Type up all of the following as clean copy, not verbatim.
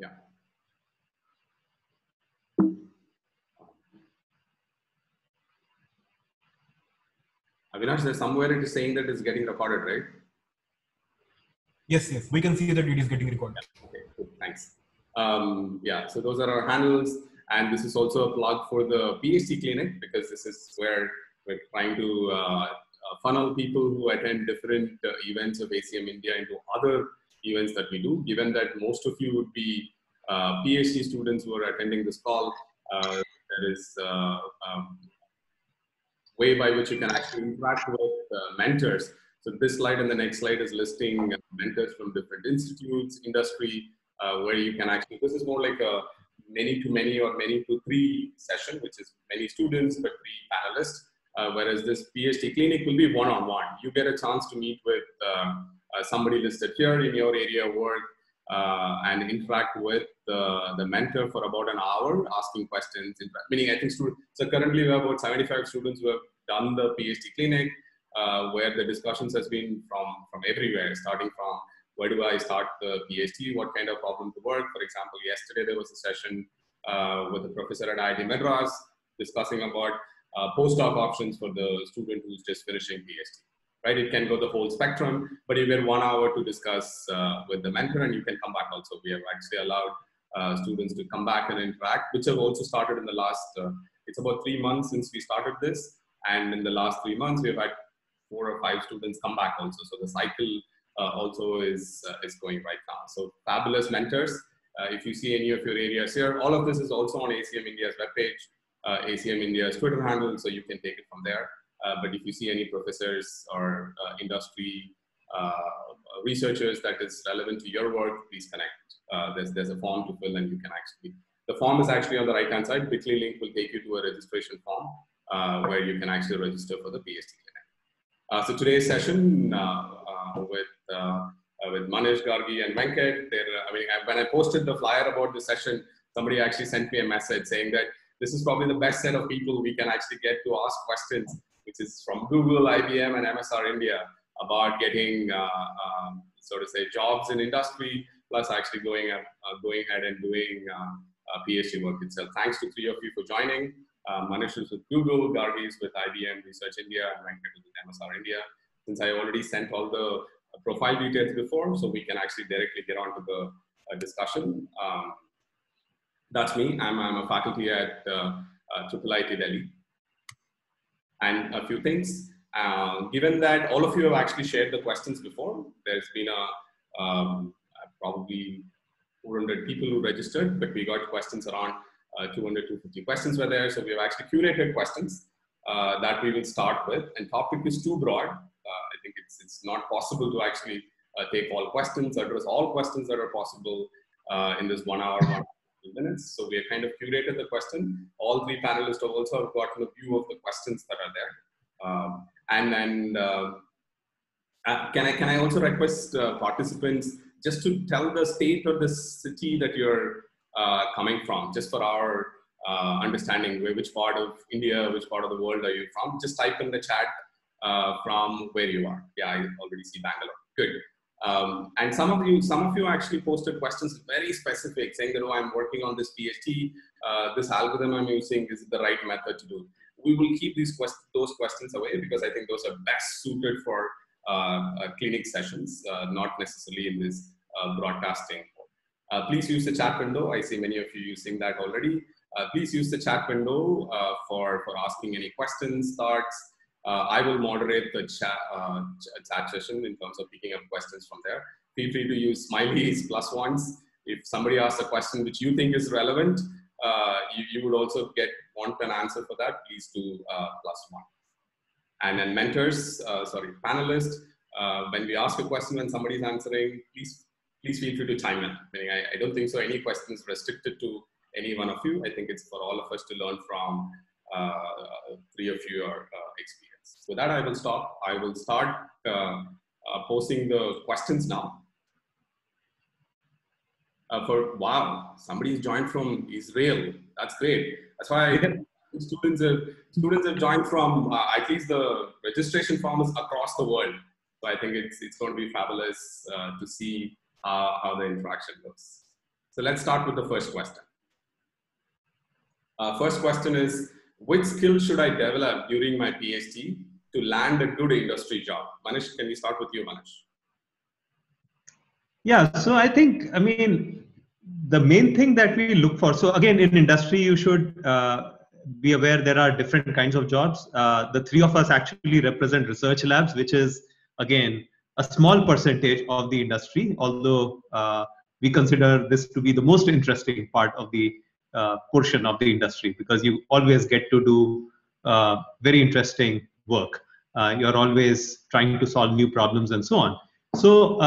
Yeah. Avinash, there's somewhere it is saying that it's getting recorded, right? Yes, we can see that it is getting recorded. Okay, cool. Thanks. Yeah, so those are our handles. And this is also a plug for the PhD clinic, because this is where we're trying to funnel people who attend different events of ACM India into other events that we do. Given that most of you would be PhD students who are attending this call, there is way by which you can actually interact with mentors. So this slide and the next slide is listing mentors from different institutes, industry, where you can actually, this is more like a many to many or many to three session, which is many students, but three panelists. Whereas this PhD clinic will be one-on-one. You get a chance to meet with somebody listed here in your area of work, and interact with the mentor for about an hour, asking questions. Meaning, I think so currently we have about 75 students who have done the PhD clinic, where the discussions has been from everywhere, starting from where do I start the PhD, what kind of problem to work. For example, yesterday there was a session with a professor at IIT Madras discussing about postdoc options for the student who's just finishing PhD. Right, it can go the whole spectrum, but you get 1 hour to discuss with the mentor, and you can come back also. We have actually allowed students to come back and interact, which have also started in the last, it's about 3 months since we started this. And in the last 3 months, we've had 4 or 5 students come back also. So the cycle also is going right now. So fabulous mentors. If you see any of your areas here, all of this is also on ACM India's webpage, ACM India's Twitter handle, so you can take it from there. But if you see any professors or industry researchers that is relevant to your work, please connect. There's a form to fill, and you can actually, the form is actually on the right hand side. Bitly link will take you to a registration form where you can actually register for the PhD clinic. So today's session with Manish, Gargi, and Venkat, I mean, when I posted the flyer about the session, somebody actually sent me a message saying that this is probably the best set of people we can actually get to ask questions, which is from Google, IBM, and MSR India, about getting, so to say, jobs in industry, plus actually going ahead and doing PhD work itself. Thanks to 3 of you for joining. Manish is with Google, Gargi is with IBM Research India, and Venkat is with MSR India. Since I already sent all the profile details before, so we can actually directly get on to the discussion. That's me. I'm a faculty at IIIT Delhi. And a few things, given that all of you have actually shared the questions before, there's been probably 400 people who registered, but we got questions around 200, 250 questions were there. So we have actually curated questions that we will start with, and topic is too broad. I think it's not possible to actually take all questions, address all questions that are possible in this 1 hour, 1 minutes. So we have kind of curated the question. All 3 panelists have also gotten a view of the questions that are there. And then can I also request participants just to tell the state of the city that you're coming from, just for our understanding, which part of India, which part of the world are you from? Just type in the chat from where you are. Yeah, I already see Bangalore. Good. And some of you actually posted questions very specific, saying that, oh, I'm working on this PhD, this algorithm I'm using, is it the right method to do? We will keep those questions away, because I think those are best suited for clinic sessions, not necessarily in this broadcasting. Please use the chat window. I see many of you using that already. Please use the chat window for asking any questions, thoughts. I will moderate the chat session in terms of picking up questions from there. Feel free to use smileys, +1s. If somebody asks a question which you think is relevant, you would also want an answer for that, please do +1. And then mentors, panelists, when we ask a question and somebody's answering, please feel free to chime in. Meaning, I don't think so any questions restricted to any one of you. I think it's for all of us to learn from 3 of your experience. With that, I will stop. I will start posting the questions now. Wow, somebody's joined from Israel. That's great. That's why students have joined from at least the registration form is across the world. So I think it's going to be fabulous to see how the interaction goes. So let's start with the first question. First question is, which skill should I develop during my PhD to land a good industry job? Manish, can we start with you, Manish? Yeah, so I think, I mean, the main thing that we look for, so again, in industry, you should be aware there are different kinds of jobs. The three of us actually represent research labs, which is, again, a small percentage of the industry, although we consider this to be the most interesting part of the portion of the industry, because you always get to do very interesting work. You're always trying to solve new problems and so on. So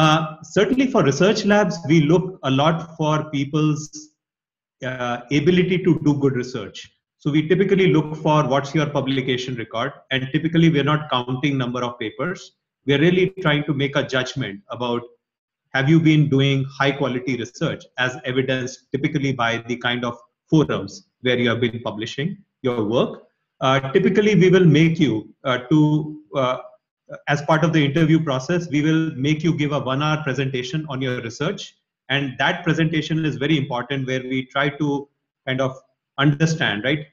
certainly for research labs, we look a lot for people's ability to do good research. So we typically look for what's your publication record, and typically we're not counting number of papers. We're really trying to make a judgment about, have you been doing high quality research, as evidenced typically by the kind of forums where you have been publishing your work. Typically we will make you as part of the interview process, we will make you give a 1-hour presentation on your research. And that presentation is very important, where we try to kind of understand, right,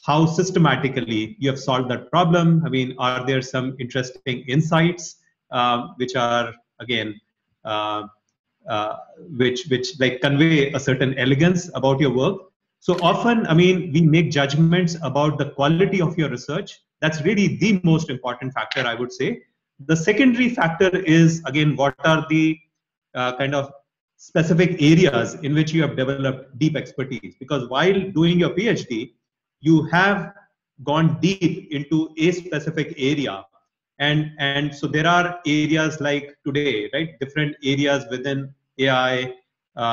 how systematically you have solved that problem. I mean, are there some interesting insights which are, again, which like convey a certain elegance about your work. So often, I mean, we make judgments about the quality of your research. That's really the most important factor, I would say. The secondary factor is, again, what are the kind of specific areas in which you have developed deep expertise. Because while doing your PhD, you have gone deep into a specific area. And so there are areas like today, right, different areas within AI,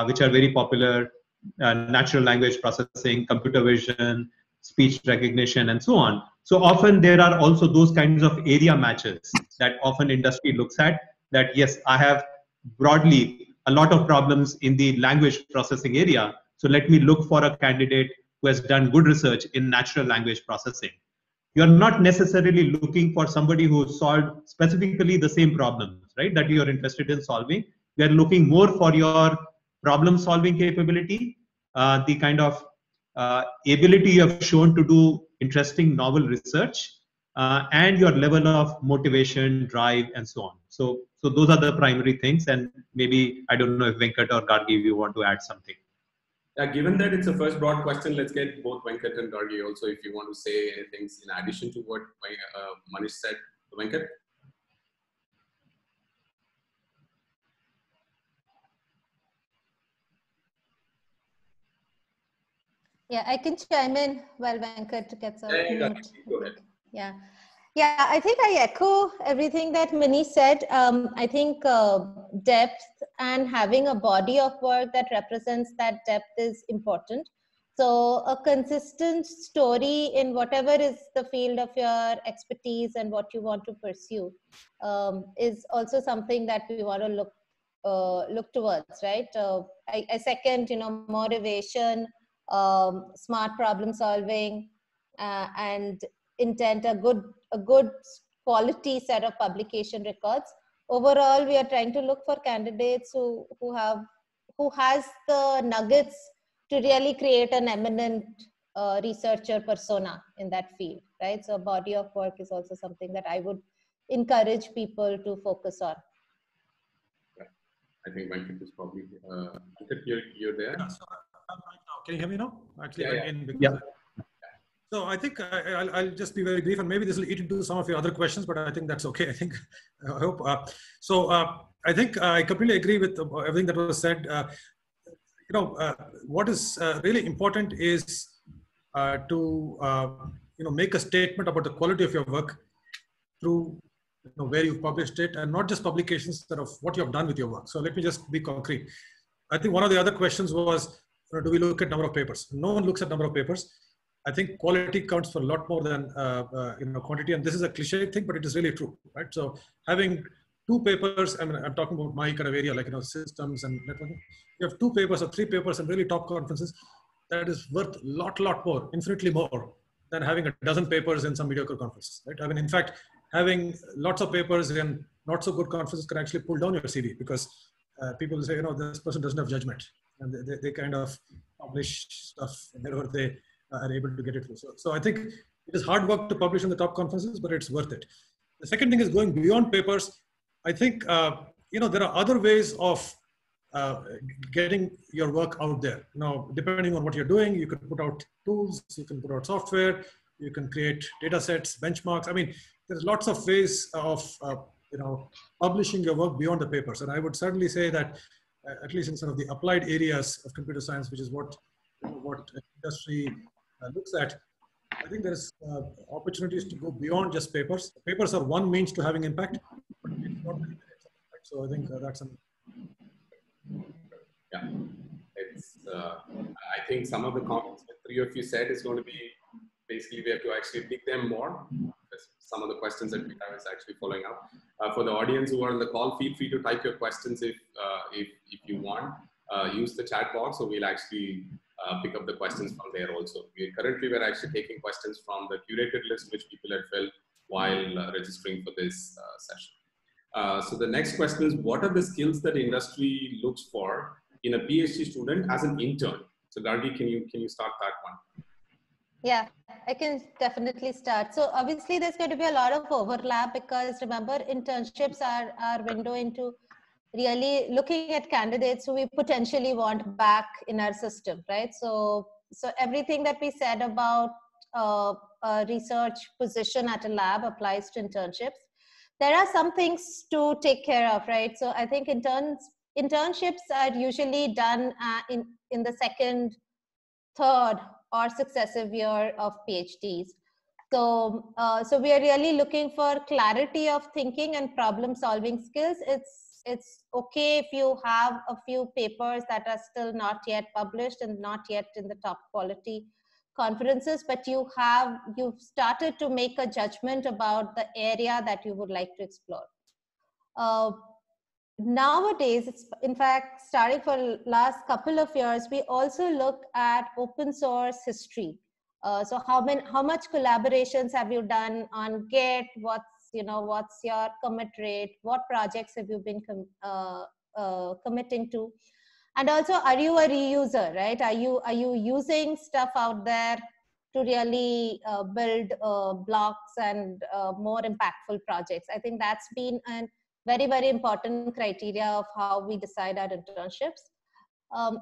which are very popular, natural language processing, computer vision, speech recognition, and so on. So often there are also those kinds of area matches that often industry looks at, that yes, I have broadly a lot of problems in the language processing area. So let me look for a candidate who has done good research in natural language processing. You're not necessarily looking for somebody who solved specifically the same problems, right, that you're interested in solving. We are looking more for your problem solving capability, the kind of ability you have shown to do interesting novel research, and your level of motivation, drive, and so on. So those are the primary things. And maybe, I don't know if Venkat or Gargi, you want to add something. Yeah, given that it's a first broad question, let's get both Venkat and Gargi also, if you want to say anything in addition to what Manish said. Venkat? Yeah, I can chime in while Venkat gets a mute. Go ahead. Yeah. Yeah, I think I echo everything that Manish said. I think depth and having a body of work that represents that depth is important. So a consistent story in whatever is the field of your expertise and what you want to pursue is also something that we want to look towards, right? I second, motivation, smart problem solving, and intent, a good quality set of publication records. Overall, we are trying to look for candidates who has the nuggets to really create an eminent researcher persona in that field, right? So body of work is also something that I would encourage people to focus on. I think Venkat is probably, you're there. Yeah, so can you hear me now? Actually, yeah. So I think I'll just be very brief, and maybe this will eat into some of your other questions, but I think that's okay. I think, I hope. I think I completely agree with everything that was said. What is really important is to make a statement about the quality of your work through where you've published it, and not just publications, of what you have done with your work. So let me just be concrete. I think one of the other questions was, do we look at number of papers? No one looks at number of papers. I think quality counts for a lot more than quantity, and this is a cliche thing, but it is really true, right? So having 2 papers, I mean, I'm talking about my kind of area, like systems and networking. You have 2 papers or 3 papers and really top conferences, that is worth a lot more, infinitely more than having a dozen papers in some mediocre conferences, right? I mean, in fact, having lots of papers in not so good conferences can actually pull down your CV, because people say, this person doesn't have judgment, and they kind of publish stuff whenever they are able to get it through. So I think it is hard work to publish in the top conferences, but it's worth it. The second thing is going beyond papers. I think, there are other ways of getting your work out there. Now, depending on what you're doing, you can put out tools, you can put out software, you can create data sets, benchmarks. I mean, there's lots of ways of, publishing your work beyond the papers. And I would certainly say that, at least in some of the applied areas of computer science, which is what industry looks at, I think there's opportunities to go beyond just papers. Papers are one means to having impact, but it's not really impact. So I think that's something. Yeah, it's. I think some of the comments that three of you said is going to be basically we have to actually pick them more. Some of the questions that we have is actually following up. For the audience who are on the call, feel free to type your questions if you want. Use the chat box, so we'll actually pick up the questions from there also. We're actually taking questions from the curated list which people had filled while registering for this session. So the next question is, what are the skills that industry looks for in a PhD student as an intern? So Gargi, can you start that one? Yeah, I can definitely start. So obviously there's going to be a lot of overlap because remember, internships are our window into really looking at candidates who we potentially want back in our system, right? So everything that we said about a research position at a lab applies to internships. There are some things to take care of, right? So I think internships are usually done in the second, third, or successive year of PhDs. So we are really looking for clarity of thinking and problem solving skills. It's okay if you have a few papers that are still not yet published and not yet in the top quality conferences, but you've started to make a judgment about the area that you would like to explore. Nowadays, it's in fact starting for last couple of years, we also look at open source history. So how much collaborations have you done on Git? What's your commit rate? What projects have you been committing to? And also, are you a reuser, right? Are you using stuff out there to really build blocks and more impactful projects? I think that's been a very, very important criteria of how we decide our internships.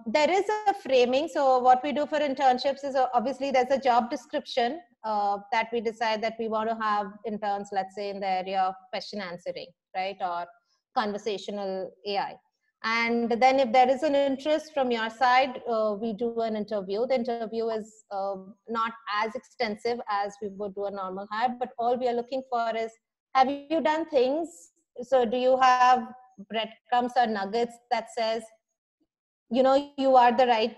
There is a framing. So what we do for internships is obviously there's a job description that we decide that we want to have interns, let's say in the area of question answering, right? Or conversational AI. And then if there is an interest from your side, we do an interview. The interview is not as extensive as we would do a normal hire, but all we are looking for is, have you done things? So do you have breadcrumbs or nuggets that says, you are the right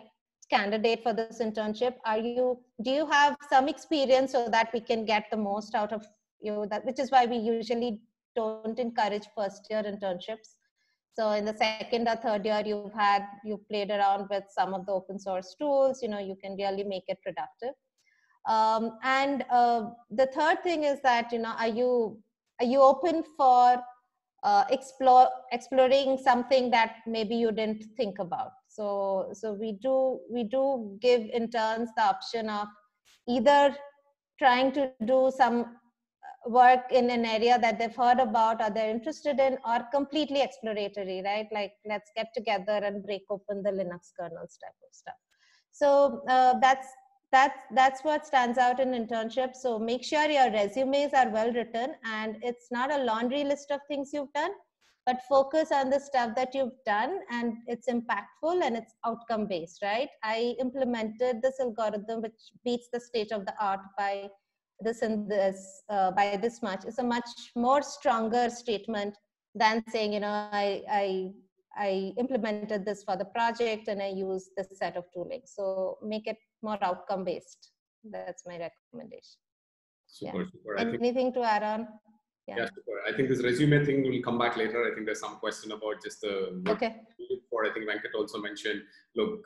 candidate for this internship? Do you have some experience so that we can get the most out of you? Which is why we usually don't encourage first year internships. So in the second or third year, you've played around with some of the open source tools, you can really make it productive. And the third thing is that, are you open for exploring something that maybe you didn't think about? So we do give interns the option of either trying to do some work in an area that they've heard about or they're interested in, or completely exploratory, right? Like, let's get together and break open the Linux kernels type of stuff. So that's what stands out in internships. So make sure your resumes are well written, and it's not a laundry list of things you've done, but focus on the stuff that you've done and it's impactful and it's outcome based, right? I implemented this algorithm which beats the state of the art by this and this by this much. It's a much more stronger statement than saying, I implemented this for the project and I use this set of tooling. So make it more outcome based. That's my recommendation. Super. Anything to add on? Yeah, super. I think this resume thing will come back later. I think there's some question about just the work you look for. I think Venkat also mentioned, look,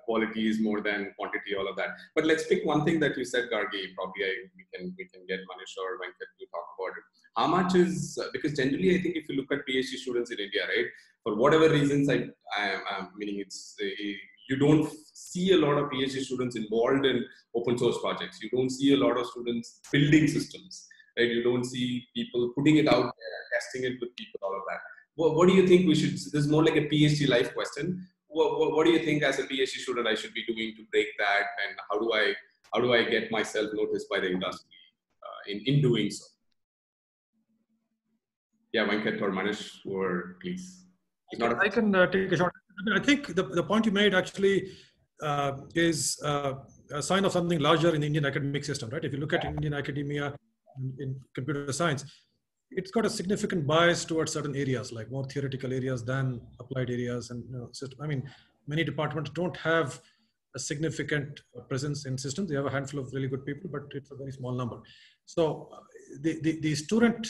quality is more than quantity, all of that. But let's pick one thing that you said, Gargi. Probably we can get Manish or Venkat to talk about it. how much is, because generally I think if you look at PhD students in India, right, for whatever reasons, I'm meaning it's, you don't see a lot of PhD students involved in open source projects. You don't see a lot of students building systems, right? You don't see people putting it out there, testing it with people, all of that. What do you think we should, this is more like a PhD life question. What do you think as a PhD student I should be doing to break that, and how do I get myself noticed by the industry in doing so? Yeah, Venkat or Manish, or please. I can take a shot. I think the point you made actually is a sign of something larger in the Indian academic system, right? If you look at Indian academia in computer science, it's got a significant bias towards certain areas, like more theoretical areas than applied areas. And I mean, many departments don't have a significant presence in systems. They have a handful of really good people, but it's a very small number. So the student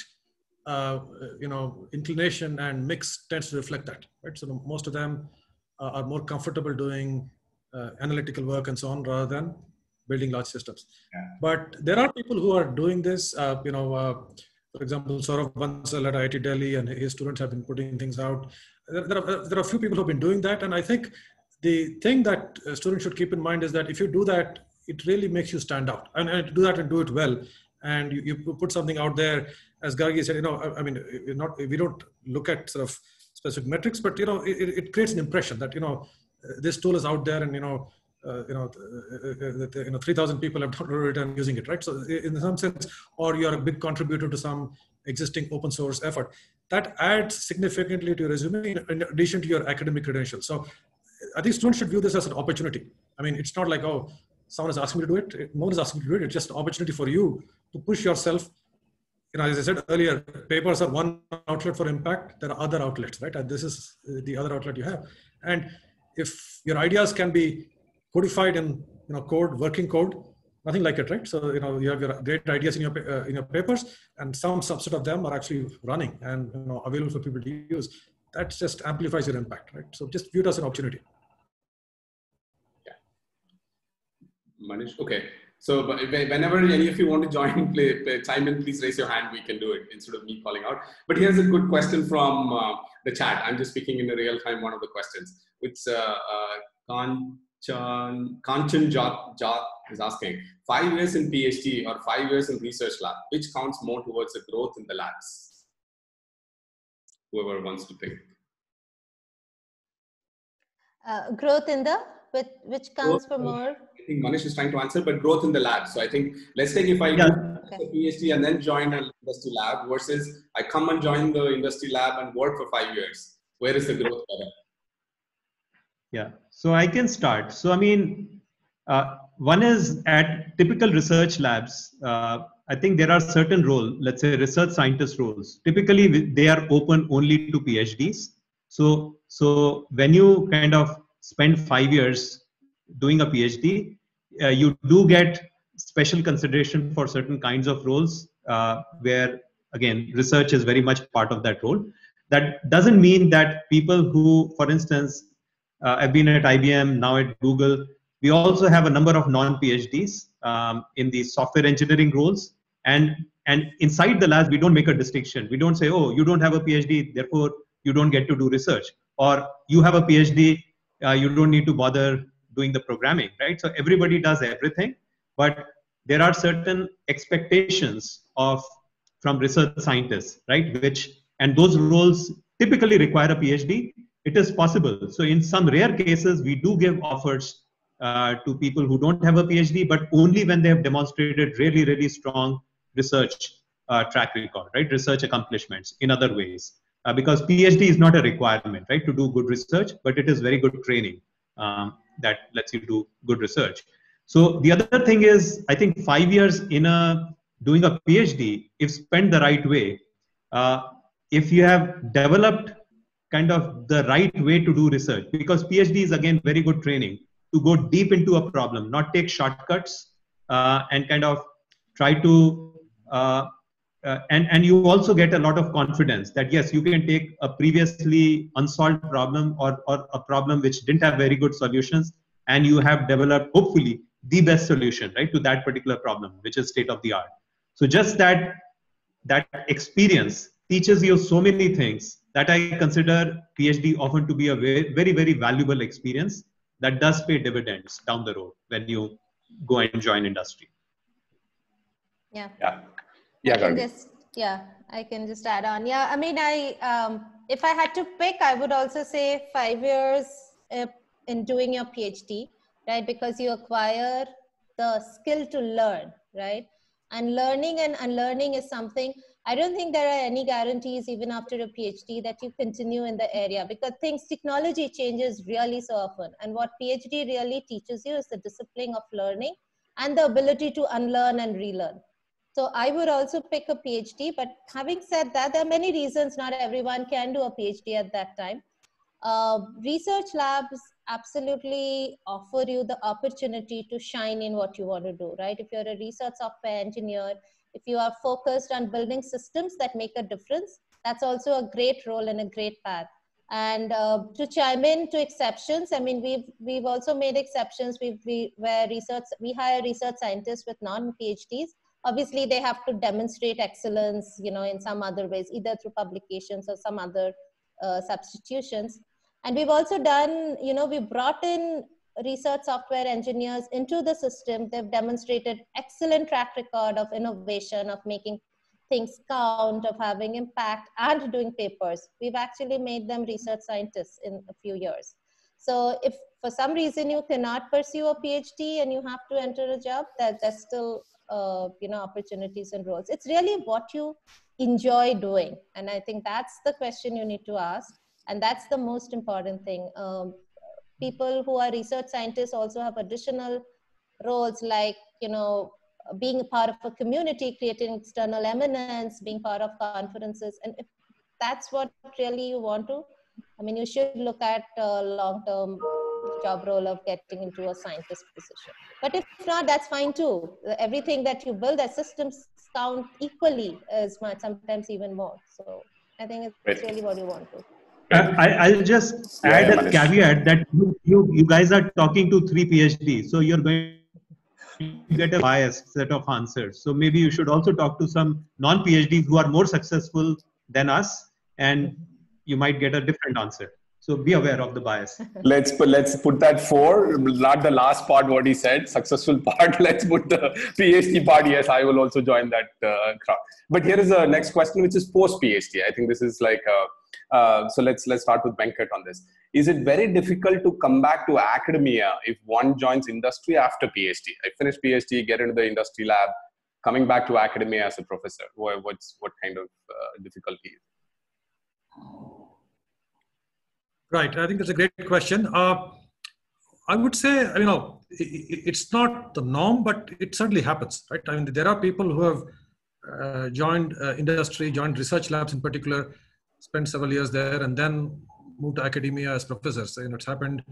inclination and mix tends to reflect that, right? So most of them are more comfortable doing analytical work and so on rather than building large systems. Yeah. But there are people who are doing this, for example, Saurabh Bansal at IIT Delhi and his students have been putting things out. There are a few people who have been doing that. And I think the thing that students should keep in mind is that if you do that, it really makes you stand out. And do that and do it well. And you put something out there, as Gargi said, I mean, we don't look at sort of specific metrics, but, it creates an impression that, this tool is out there and, 3,000 people have downloaded it and using it, right? So in some sense, or you're a big contributor to some existing open source effort, that adds significantly to your resume in addition to your academic credentials. So I think students should view this as an opportunity. I mean, it's not like, oh, someone is asking me to do it. No one is asking me to do it. It's just an opportunity for you to push yourself. As I said earlier, papers are one outlet for impact. There are other outlets, right? And this is the other outlet you have. And if your ideas can be codified in code, working code, nothing like it, right? So you have your great ideas in your papers, and some subset of them are actually running and available for people to use. That just amplifies your impact, right? So just view it as an opportunity. Yeah. Manish, okay. So whenever any of you want to join, chime in, please raise your hand. We can do it instead of me calling out. But here's a good question from the chat. I'm just speaking in the real time, one of the questions. It's Kanchan Jat is asking, 5 years in PhD or 5 years in research lab, which counts more towards the growth in the labs? Whoever wants to pick. Growth in the, which counts for more? I think Manish is trying to answer, but growth in the lab. So I think, let's take if I do a PhD and then join an industry lab versus I come and join the industry lab and work for 5 years. Where is the growth better? Yeah, so I can start. So, I mean, one is at typical research labs, I think there are certain roles, let's say research scientist roles. Typically, they are open only to PhDs. So when you kind of spend 5 years doing a PhD, you do get special consideration for certain kinds of roles where, again, research is very much part of that role. That doesn't mean that people who, for instance, have been at IBM, now at Google, we also have a number of non-PhDs in the software engineering roles. And inside the labs, we don't make a distinction. We don't say, oh, you don't have a PhD, therefore you don't get to do research. Or you have a PhD, you don't need to bother doing the programming, right? So everybody does everything, but there are certain expectations from research scientists, right? And those roles typically require a PhD. It is possible. So in some rare cases, we do give offers to people who don't have a PhD, but only when they have demonstrated really, really strong research track record, right? Research accomplishments in other ways. Because PhD is not a requirement, right, to do good research, but it is very good training that lets you do good research. So the other thing is, I think 5 years in doing a PhD, if spent the right way, if you have developed kind of the right way to do research, because PhD is again very good training to go deep into a problem, not take shortcuts and kind of try to, and you also get a lot of confidence that yes, you can take a previously unsolved problem or a problem which didn't have very good solutions, and you have developed hopefully the best solution, right, to that particular problem, which is state of the art. So just that that experience teaches you so many things that I consider PhD often to be a very, very, very valuable experience that does pay dividends down the road when you go and join industry. Yeah. Yeah. I can just add on. Yeah, I mean, if I had to pick, I would also say 5 years in doing your PhD, right? Because you acquire the skill to learn, right? And learning and unlearning is something, I don't think there are any guarantees even after a PhD that you continue in the area, because technology changes really so often. And what PhD really teaches you is the discipline of learning and the ability to unlearn and relearn. So I would also pick a PhD, but having said that, there are many reasons not everyone can do a PhD at that time. Research labs absolutely offer you the opportunity to shine in what you want to do, right? If you're a research software engineer, if you are focused on building systems that make a difference, that's also a great role and a great path. And to chime in to exceptions, I mean, we've also made exceptions. We hire research scientists with non-PhDs. Obviously, they have to demonstrate excellence, in some other ways, either through publications or some other substitutions. And we've also done, we brought in research software engineers into the system. They've demonstrated excellent track record of innovation, of making things count, of having impact, and doing papers. We've actually made them research scientists in a few years. So if for some reason you cannot pursue a PhD and you have to enter a job, that's still opportunities and roles. It's really what you enjoy doing. And I think that's the question you need to ask. And that's the most important thing. People who are research scientists also have additional roles like, being a part of a community, creating external eminence, being part of conferences. And if that's what really you want to, I mean, you should look at a long-term job role of getting into a scientist position. But if not, that's fine too. Everything that you build as systems count equally as much, sometimes even more. So I think it's really what you want to. I'll just add a caveat that you guys are talking to 3 PhDs, so you're going to get a biased set of answers. So maybe you should also talk to some non-PhDs who are more successful than us, and you might get a different answer. So be aware of the bias. Let's put that 4, not the last part what he said, successful part. Let's put the PhD part. Yes, I will also join that crowd. But here is the next question, which is post PhD. I think this is like so let's start with Venkat on this. Is it very difficult to come back to academia if one joins industry after PhD? I finished PhD, get into the industry lab, coming back to academia as a professor. What kind of difficulty? Right. I think that's a great question. I would say, it's not the norm, but it certainly happens, right? I mean, there are people who have joined industry, joined research labs in particular, spent several years there, and then moved to academia as professors. It's happened,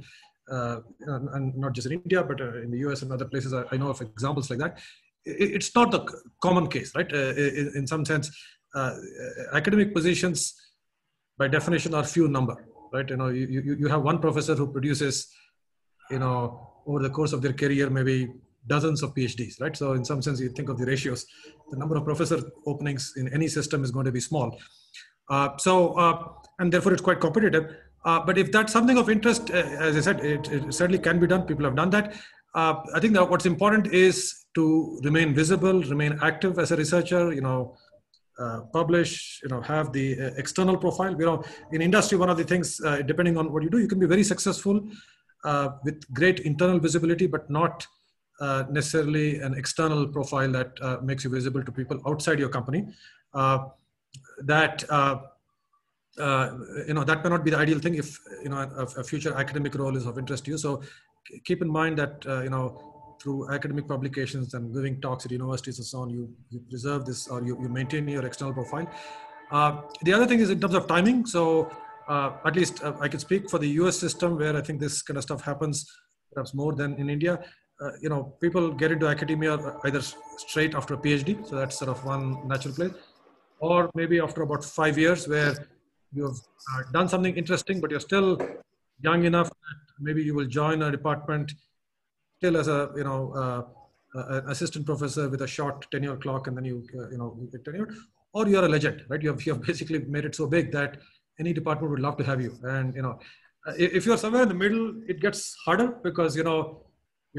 and not just in India, but in the US and other places. I know of examples like that. It's not the common case, right? In some sense, academic positions, by definition, are few number. Right, you have one professor who produces, over the course of their career, maybe dozens of PhDs, right? So in some sense, you think of the ratios, the number of professor openings in any system is going to be small. And therefore it's quite competitive. But if that's something of interest, as I said, it certainly can be done. People have done that. I think that what's important is to remain visible, remain active as a researcher, publish, have the external profile. In industry, one of the things, depending on what you do, you can be very successful with great internal visibility, but not necessarily an external profile that makes you visible to people outside your company. That may not be the ideal thing if a future academic role is of interest to you. So keep in mind that through academic publications and giving talks at universities and so on, you preserve this, or you maintain your external profile. The other thing is in terms of timing. So at least I can speak for the US system, where I think this kind of stuff happens perhaps more than in India. People get into academia either straight after a PhD, so that's sort of one natural place, or maybe after about 5 years, where you've done something interesting, but you're still young enough that maybe you will join a department still as a an assistant professor with a short tenure clock, and then you get tenured, or you're a legend, right? You have basically made it so big that any department would love to have you. And if you're somewhere in the middle, it gets harder because you're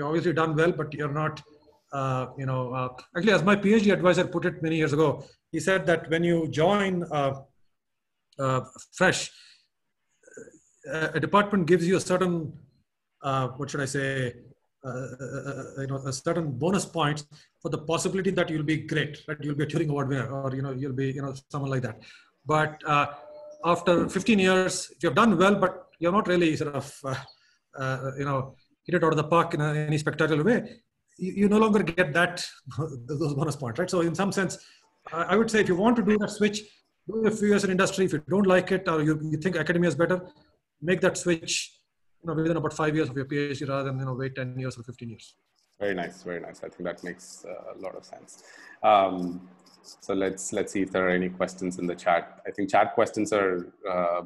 obviously done well, but you're not. Actually, as my PhD advisor put it many years ago, he said that when you join fresh, a department gives you a certain, what should I say, a certain bonus points for the possibility that you'll be great, right? You'll be a Turing Award winner, or you'll be someone like that. But after 15 years, if you've done well, but you're not really sort of hit it out of the park in any spectacular way, you no longer get those bonus points, right? So in some sense, I would say if you want to do that switch, do a few years in industry. If you don't like it, or you think academia is better, make that switch within about 5 years of your PhD rather than wait 10 years or 15 years. Very nice, very nice. I think that makes a lot of sense. So let's see if there are any questions in the chat. I think chat questions are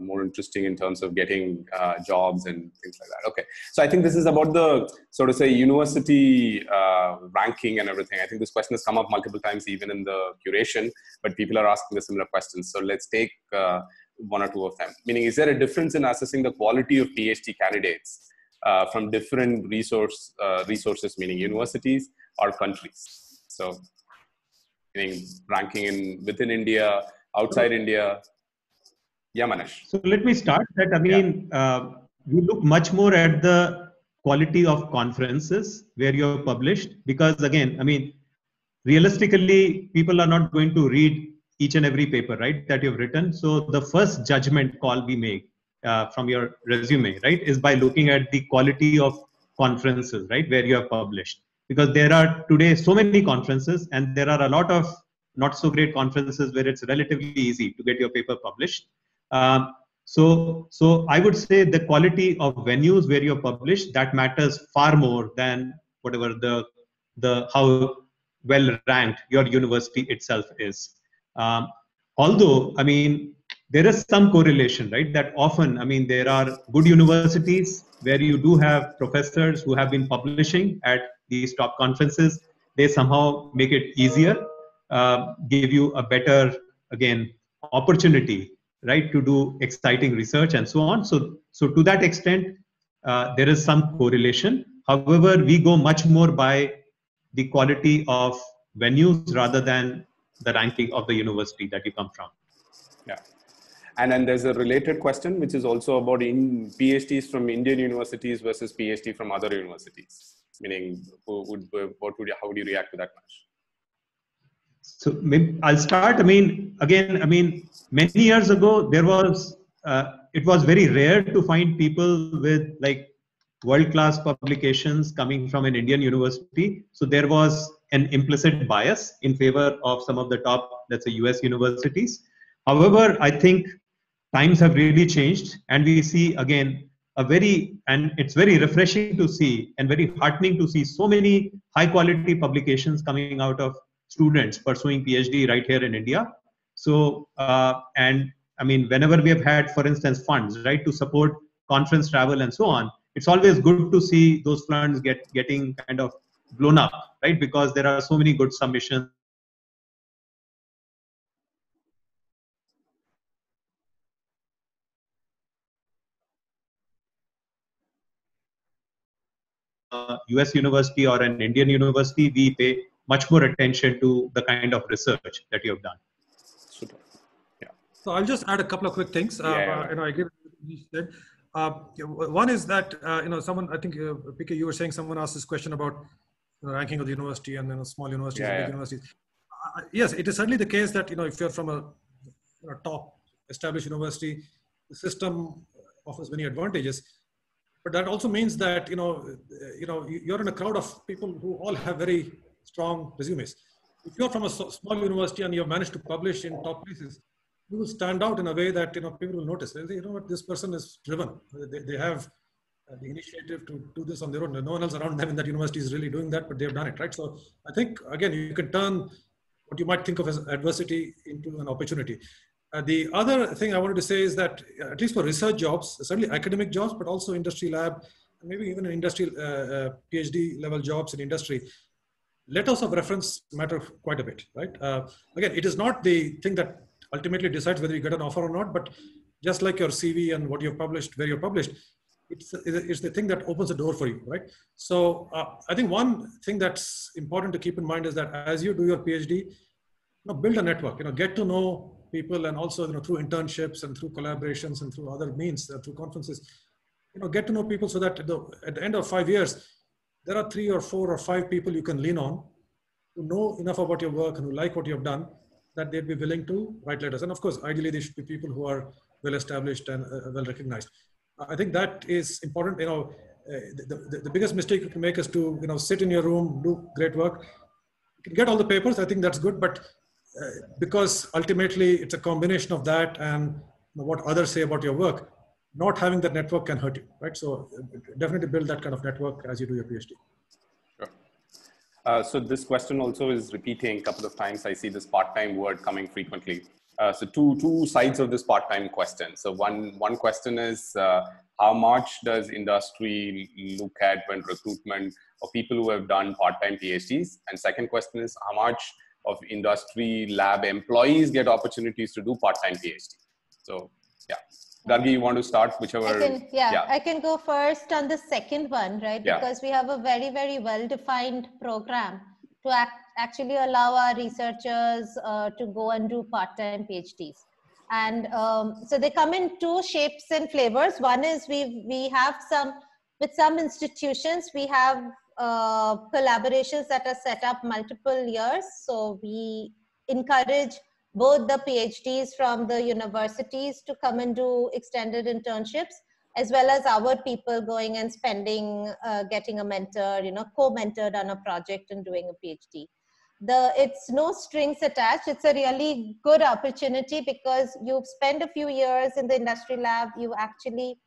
more interesting in terms of getting jobs and things like that. Okay, so I think this is about the sort of say university ranking and everything. I think this question has come up multiple times even in the curation, but people are asking the similar questions. So let's take one or two of them. Meaning, is there a difference in assessing the quality of PhD candidates from different resources, meaning universities or countries? So meaning ranking within India, outside India. Yeah, Manish. So let me start that. I mean, we look much more at the quality of conferences where you're published, because again, I mean, realistically, people are not going to read each and every paper, right, that you've written. So the first judgment call we make from your resume, right, is by looking at the quality of conferences, right, where you have published. Because there are today so many conferences, and there are a lot of not so great conferences where it's relatively easy to get your paper published. So I would say the quality of venues where you're published, that matters far more than whatever the how well ranked your university itself is. Although, I mean, there is some correlation, right? That often, I mean, there are good universities where you do have professors who have been publishing at these top conferences. They somehow make it easier, give you a better, again, opportunity, right, to do exciting research and so on. So to that extent, there is some correlation. However, we go much more by the quality of venues rather than the ranking of the university that you come from. Yeah. And then there's a related question, which is also about PhDs from Indian universities versus PhD from other universities. Meaning, how would you react to that much? So maybe I'll start. I mean, again, I mean, many years ago, there was, it was very rare to find people with like world-class publications coming from an Indian university. So there was an implicit bias in favor of some of the top, let's say, US universities. However, I think times have really changed, and we see again and it's very refreshing to see and very heartening to see so many high-quality publications coming out of students pursuing PhD right here in India. So, and I mean, whenever we have had, for instance, funds, right, to support conference travel and so on, it's always good to see those funds getting kind of blown up, right? Because there are so many good submissions. US university or an Indian university, we pay much more attention to the kind of research that you have done. Super. Yeah. So I'll just add a couple of quick things. I agree with what you said. One is that someone, I think PK, you were saying someone asked this question about ranking of the university and then small universities and big universities. Yes, it is certainly the case that if you're from a top established university, the system offers many advantages. But that also means that you're in a crowd of people who all have very strong resumes. If you're from a small university and you've managed to publish in top places, you will stand out in a way that people will notice. They'll say, what, this person is driven. They have the initiative to do this on their own. No one else around them in that university is really doing that, but they've done it, right? So I think again, you can turn what you might think of as adversity into an opportunity. The other thing I wanted to say is that at least for research jobs, certainly academic jobs, but also industry lab, and maybe even industry PhD level jobs in industry, letters of reference matter quite a bit, right? Again, it is not the thing that ultimately decides whether you get an offer or not, but just like your CV and what you've published, where you're published, it's the thing that opens the door for you, right? So I think one thing that's important to keep in mind is that as you do your PhD, build a network, get to know people, and also, through internships and through collaborations and through other means, through conferences, get to know people so that at the end of 5 years, there are 3 or 4 or 5 people you can lean on who know enough about your work and who like what you have done, that they'd be willing to write letters. And of course, ideally, they should be people who are well established and well recognized. I think that is important. The biggest mistake you can make is to sit in your room, do great work. You can get all the papers. I think that's good, but because ultimately it's a combination of that and what others say about your work, not having that network can hurt you, right? So definitely build that kind of network as you do your PhD. Sure. So this question also is repeating a couple of times. I see this part-time word coming frequently. So two sides of this part-time question. So one question is, how much does industry look at when recruitment of people who have done part-time PhDs? And second question is, how much of industry lab employees get opportunities to do part-time PhD? So yeah, Gargi, you want to start? Whichever. I can go first on the second one, right? Yeah. Because we have a very, very well-defined program to actually allow our researchers to go and do part-time PhDs. And so they come in 2 shapes and flavors. One is we have with some institutions, we have collaborations that are set up multiple years. So we encourage both the PhDs from the universities to come and do extended internships, as well as our people going and spending, getting a mentor, co-mentored on a project and doing a PhD. It's no strings attached. It's a really good opportunity because you've spent a few years in the industry lab. You've actually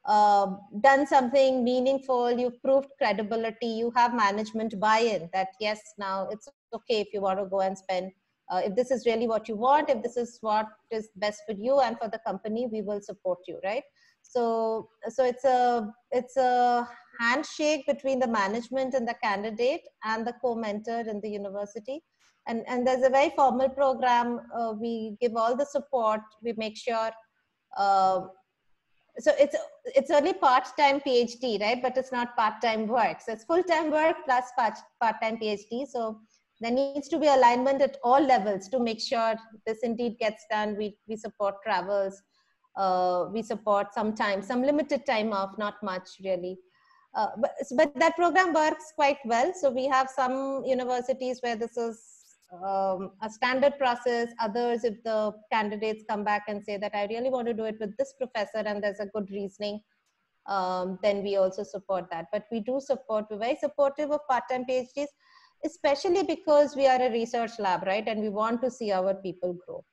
done something meaningful. You've proved credibility. You have management buy-in that yes, now it's okay if you want to go and spend. If this is really what you want, if this is what is best for you and for the company, we will support you, right? So it's a handshake between the management and the candidate and the co-mentor in the university. And there's a very formal program. We give all the support. We make sure. So it's only part-time PhD, right? But it's not part-time work. So it's full-time work plus part-time PhD. So there needs to be alignment at all levels to make sure this indeed gets done. We support travels. We support some limited time off, not much really. But that program works quite well. So we have some universities where this is a standard process. Others, if the candidates come back and say that I really want to do it with this professor and there's a good reasoning, then we also support that. But we're very supportive of part-time PhDs, especially because we are a research lab, right? And we want to see our people grow.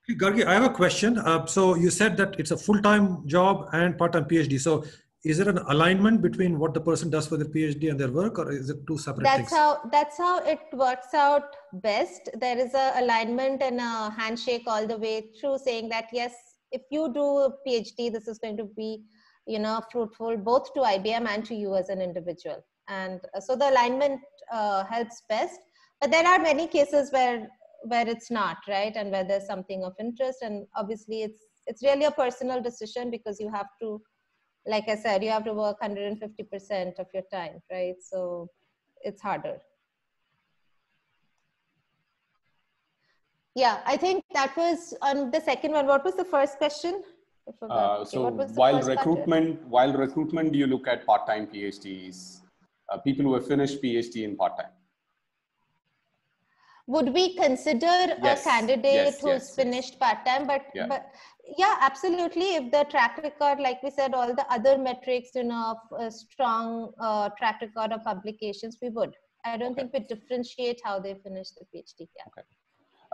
Gargi, I have a question. So you said that it's a full-time job and part-time PhD. So is there an alignment between what the person does for their PhD and their work, or is it 2 separate things? That's how it works out best. There is a alignment and a handshake all the way through, saying that yes, if you do a PhD, this is going to be, fruitful both to IBM and to you as an individual. And so the alignment helps best. But there are many cases where it's not, right? And where there's something of interest. And obviously it's really a personal decision because you have to, like I said, you have to work 150% of your time, right? So it's harder. Yeah, I think that was on the second one. What was the first question? So while recruitment, do you look at part-time PhDs, people who have finished PhD in part-time? Would we consider a candidate who's finished part-time? But yeah, absolutely. If the track record, like we said, all the other metrics, of a strong track record of publications, we would. I don't think we differentiate how they finish the PhD. Yeah. Okay.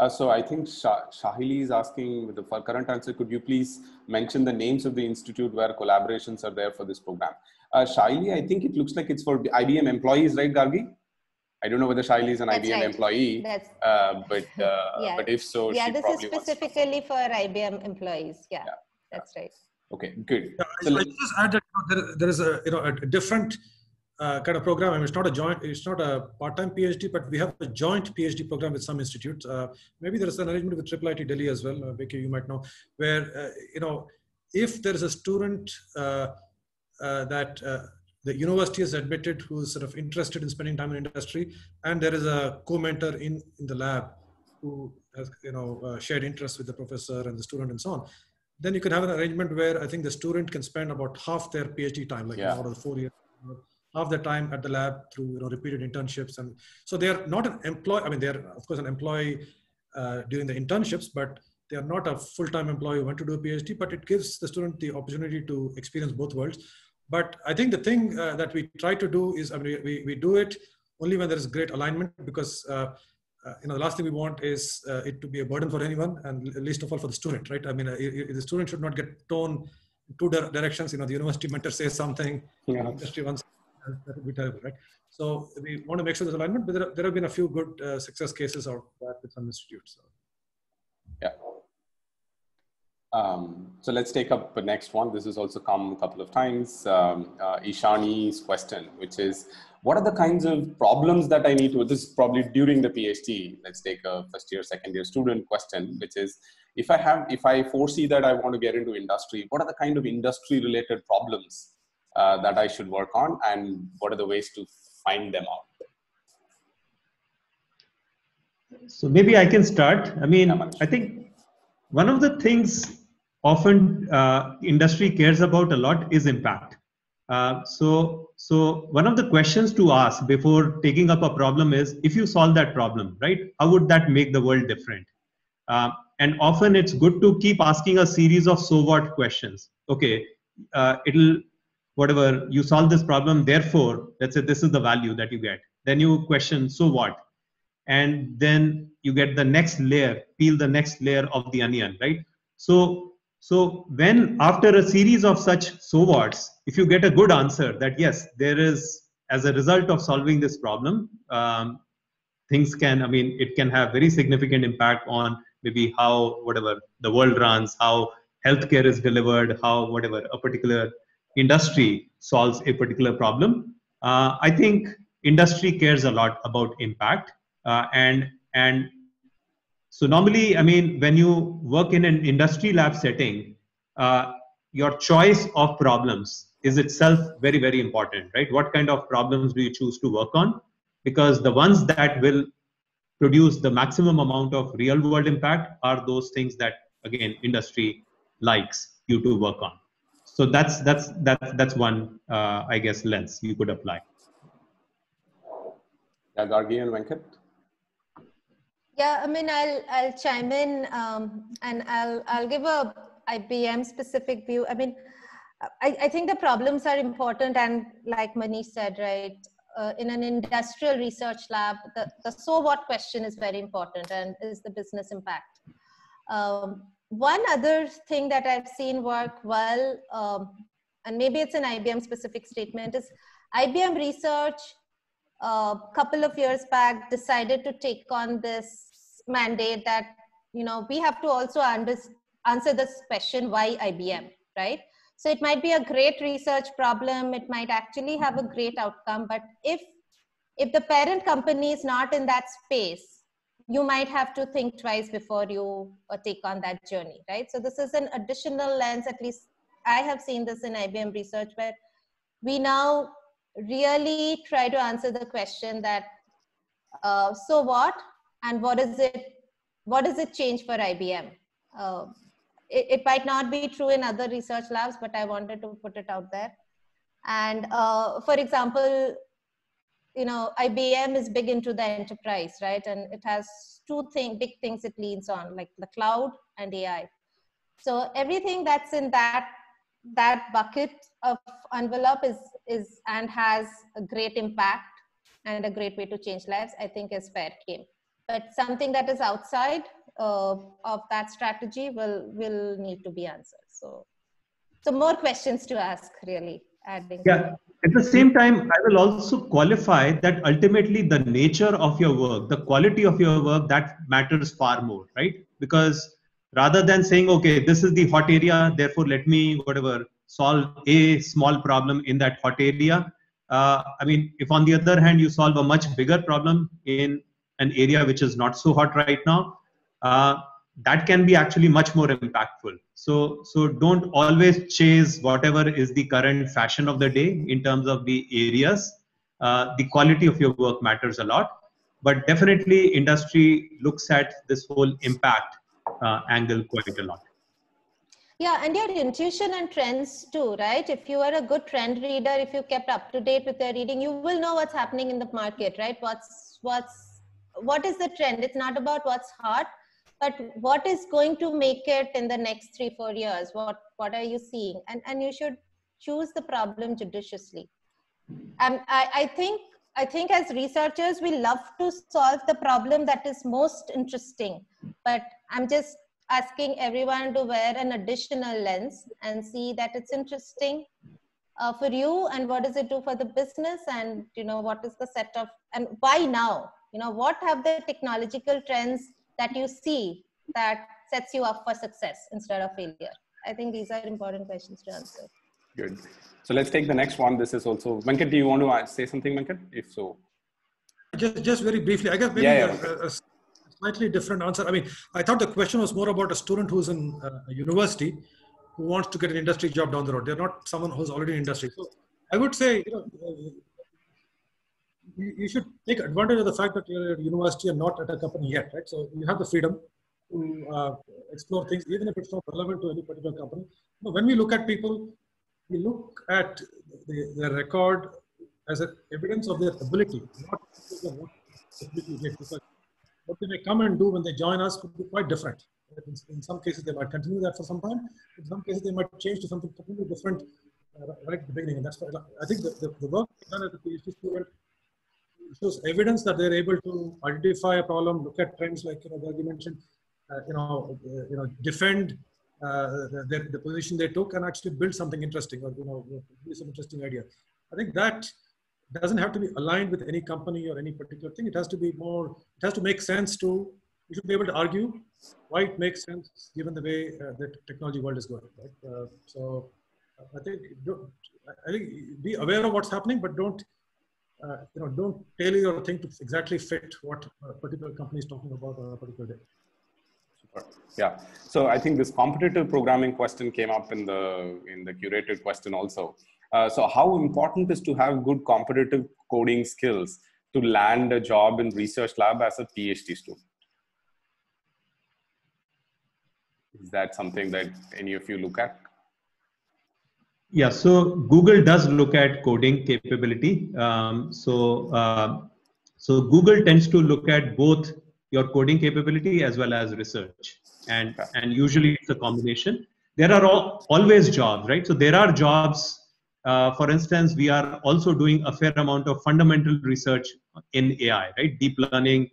So I think Shahili is asking, for current answer, could you please mention the names of the institute where collaborations are there for this program? Shahili, I think it looks like it's for IBM employees, right, Gargi? I don't know whether Shahili is an IBM employee, but if so, yeah, this is specifically for IBM employees. Yeah, that's right. Okay, good. Yeah, so I just add that there is a different kind of program. I mean, it's not a part-time PhD, but we have a joint PhD program with some institutes. Maybe there is an arrangement with IIIT Delhi as well, Becky, you might know, where, if there is a student that the university has admitted who's sort of interested in spending time in industry, and there is a co-mentor in the lab who has, shared interest with the professor and the student and so on, then you can have an arrangement where I think the student can spend about half their PhD time, like out of the 4 years, half the time at the lab through repeated internships. And so they are not an employee. I mean, they are of course an employee during the internships, but they are not a full-time employee who want to do a PhD, but it gives the student the opportunity to experience both worlds. But I think the thing that we try to do is, I mean, we do it only when there is great alignment, because the last thing we want is it to be a burden for anyone, and least of all for the student, right? I mean, the student should not get torn in two directions. The university mentor says something, industry wants, that would be terrible, right? So we want to make sure there's alignment, but there have been a few good success cases out there with some institutes. So. Yeah. So let's take up the next one. This has also come a couple of times. Ishani's question, which is, what are the kinds of problems that I need to, this is probably during the PhD. Let's take a first year, second year student question, which is, if I foresee that I want to get into industry, what are the kind of industry related problems that I should work on, and what are the ways to find them out? So maybe I can start. I mean, I think one of the things often industry cares about a lot is impact. So one of the questions to ask before taking up a problem is, if you solve that problem, right, how would that make the world different? And often it's good to keep asking a series of so what questions. Okay, whatever, you solve this problem, therefore, let's say this is the value that you get. Then you question, so what? And then you get the next layer, peel the next layer of the onion, right? So when after a series of such so whats, if you get a good answer that yes, there is, as a result of solving this problem, things can, I mean, it can have very significant impact on maybe how, whatever, the world runs, how healthcare is delivered, how, whatever, a particular industry solves a particular problem. I think industry cares a lot about impact. And so normally, I mean, when you work in an industry lab setting, your choice of problems is itself very, very important, right? What kind of problems do you choose to work on? Because the ones that will produce the maximum amount of real world impact are those things that, again, industry likes you to work on. So that's one, I guess, lens you could apply. Yeah, Gargi and Venkat? Yeah, I mean, I'll chime in and I'll give a IBM specific view. I mean, I think the problems are important, and like Manish said, right, in an industrial research lab, the so what question is very important, and is the business impact. One other thing that I've seen work well, and maybe it's an IBM specific statement, is IBM Research a couple of years back decided to take on this mandate that, we have to also answer this question, why IBM, right? So it might be a great research problem, it might actually have a great outcome, but if the parent company is not in that space, you might have to think twice before you take on that journey, right? So this is an additional lens, at least I have seen this in IBM Research, where we now really try to answer the question that, so what, and what does it change for IBM? It might not be true in other research labs, but I wanted to put it out there. And for example, IBM is big into the enterprise, right? And it has two big things it leans on, like the cloud and AI. So everything that's in that bucket of envelope is and has a great impact and a great way to change lives, I think is fair game. But something that is outside of that strategy will need to be answered. So more questions to ask, really. Adding. Yeah. At the same time, I will also qualify that ultimately the nature of your work, the quality of your work, that matters far more, right? Because rather than saying, okay, this is the hot area, therefore let me, solve a small problem in that hot area, I mean, if on the other hand, you solve a much bigger problem in an area which is not so hot right now, that can be actually much more impactful. So don't always chase whatever is the current fashion of the day in terms of the areas. The quality of your work matters a lot, but definitely industry looks at this whole impact angle quite a lot. Yeah, and your intuition and trends too, right? If you are a good trend reader, if you kept up to date with your reading, you will know what's happening in the market, right? What is the trend? It's not about what's hot, but what is going to make it in the next 3-4 years? What are you seeing? And you should choose the problem judiciously. I think as researchers, we love to solve the problem that is most interesting, but I'm just asking everyone to wear an additional lens and see that it's interesting for you, and what does it do for the business, and what is the set of, and why now? What have the technological trends that you see that sets you up for success instead of failure? I think these are important questions to answer. Good. So let's take the next one. This is also, Venkat, do you want to say something, Venkat? If so. Just very briefly, I guess maybe a slightly different answer. I mean, I thought the question was more about a student who's in a university who wants to get an industry job down the road. They're not someone who's already in industry. So I would say, you should take advantage of the fact that you're at a university and not at a company yet, right? So you have the freedom to explore things, even if it's not relevant to any particular company. When we look at people, we look at their record as an evidence of their ability, not what ability they have. Because what they may come and do when they join us could be quite different. In some cases, they might continue that for some time. In some cases, they might change to something completely different right at the beginning. And that's why I think the work done as a PhD student shows evidence that they're able to identify a problem, look at trends like where you mentioned, defend the position they took, and actually build something interesting, or do some interesting idea. I think that doesn't have to be aligned with any company or any particular thing. It has to be more. It has to make sense to. You should be able to argue why it makes sense given the way the technology world is going. Right? So I think be aware of what's happening, but don't tailor your thing to exactly fit what a particular company is talking about on a particular day. Super. Yeah. So I think this competitive programming question came up in the curated question also. So how important is to have good competitive coding skills to land a job in research lab as a PhD student? Is that something that any of you look at? Yeah, so Google does look at coding capability. So Google tends to look at both your coding capability as well as research, and usually it's a combination. There are always jobs, right? So there are jobs. For instance, we are also doing a fair amount of fundamental research in AI, right? Deep learning.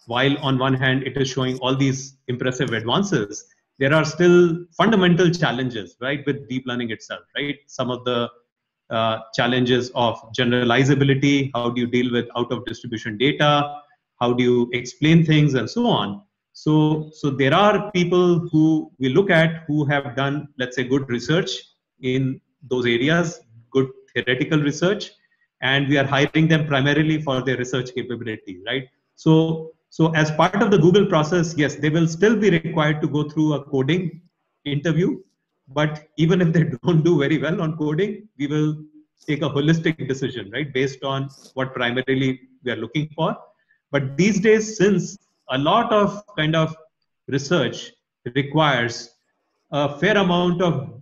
While on one hand it is showing all these impressive advances, there are still fundamental challenges, right, with deep learning itself, right? Some of the challenges of generalizability, how do you deal with out of distribution data, how do you explain things, and so on. So there are people who we look at who have done, let's say, good research in those areas, good theoretical research, and we are hiring them primarily for their research capability, right? So as part of the Google process, yes, they will still be required to go through a coding interview, but even if they don't do very well on coding, we will take a holistic decision, right, based on what primarily we are looking for. But these days, since a lot of kind of research requires a fair amount of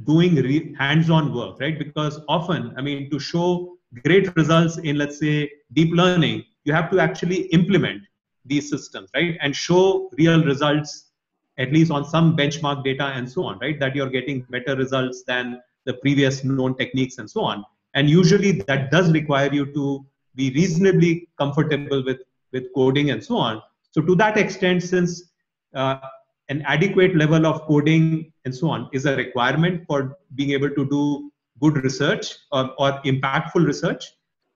doing hands-on work, right? Because often, I mean, to show great results in, let's say, deep learning, you have to actually implement these systems, right? And show real results, at least on some benchmark data and so on, right? That you're getting better results than the previous known techniques and so on. And usually that does require you to be reasonably comfortable with coding and so on. So to that extent, since an adequate level of coding and so on is a requirement for being able to do good research or impactful research,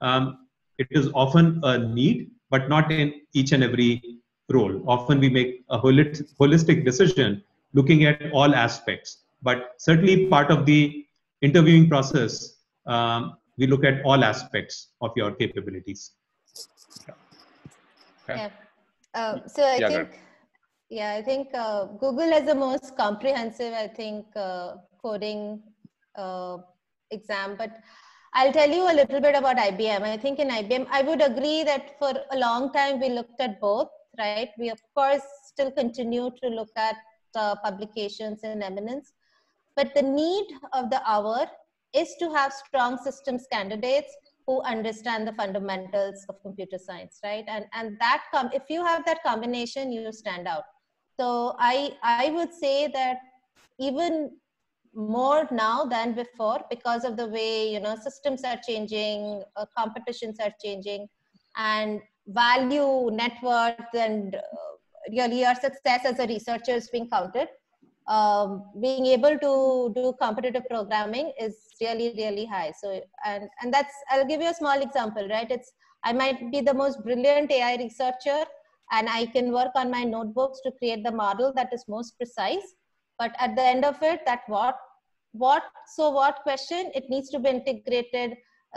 it is often a need, but not in each and every role. Often we make a holistic decision looking at all aspects, but certainly part of the interviewing process, we look at all aspects of your capabilities. Okay. Yeah. So I Yeah, think, I think Google has the most comprehensive, I think, coding exam. But I'll tell you a little bit about IBM. I think in IBM, I would agree that for a long time we looked at both, right? We of course still continue to look at publications in eminence, but the need of the hour is to have strong systems candidates who understand the fundamentals of computer science, right? And that if you have that combination, you stand out. So I would say that even more now than before, because of the way, systems are changing, competitions are changing, and value, net worth, and really your success as a researcher is being counted. Being able to do competitive programming is really, really high. So, and that's, I'll give you a small example, right? I might be the most brilliant AI researcher, and I can work on my notebooks to create the model that is most precise. But at the end of it, that what question, it needs to be integrated.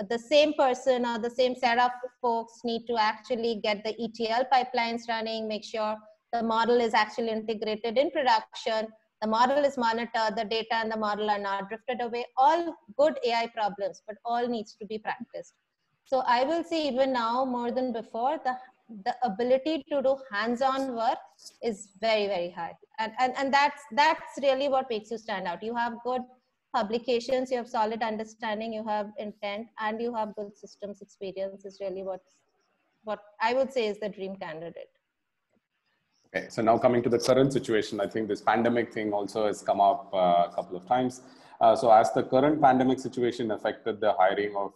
The same person or the same set of folks need to actually get the ETL pipelines running, make sure the model is actually integrated in production, the model is monitored, the data and the model are not drifted away. All good AI problems, but all needs to be practiced. So I will say even now more than before, the ability to do hands-on work is very, very high. And that's really what makes you stand out. You have good publications, you have solid understanding, you have intent, and you have good systems experience is really what I would say is the dream candidate. Okay, so now coming to the current situation, I think this pandemic thing also has come up a couple of times. So as the current pandemic situation affected the hiring of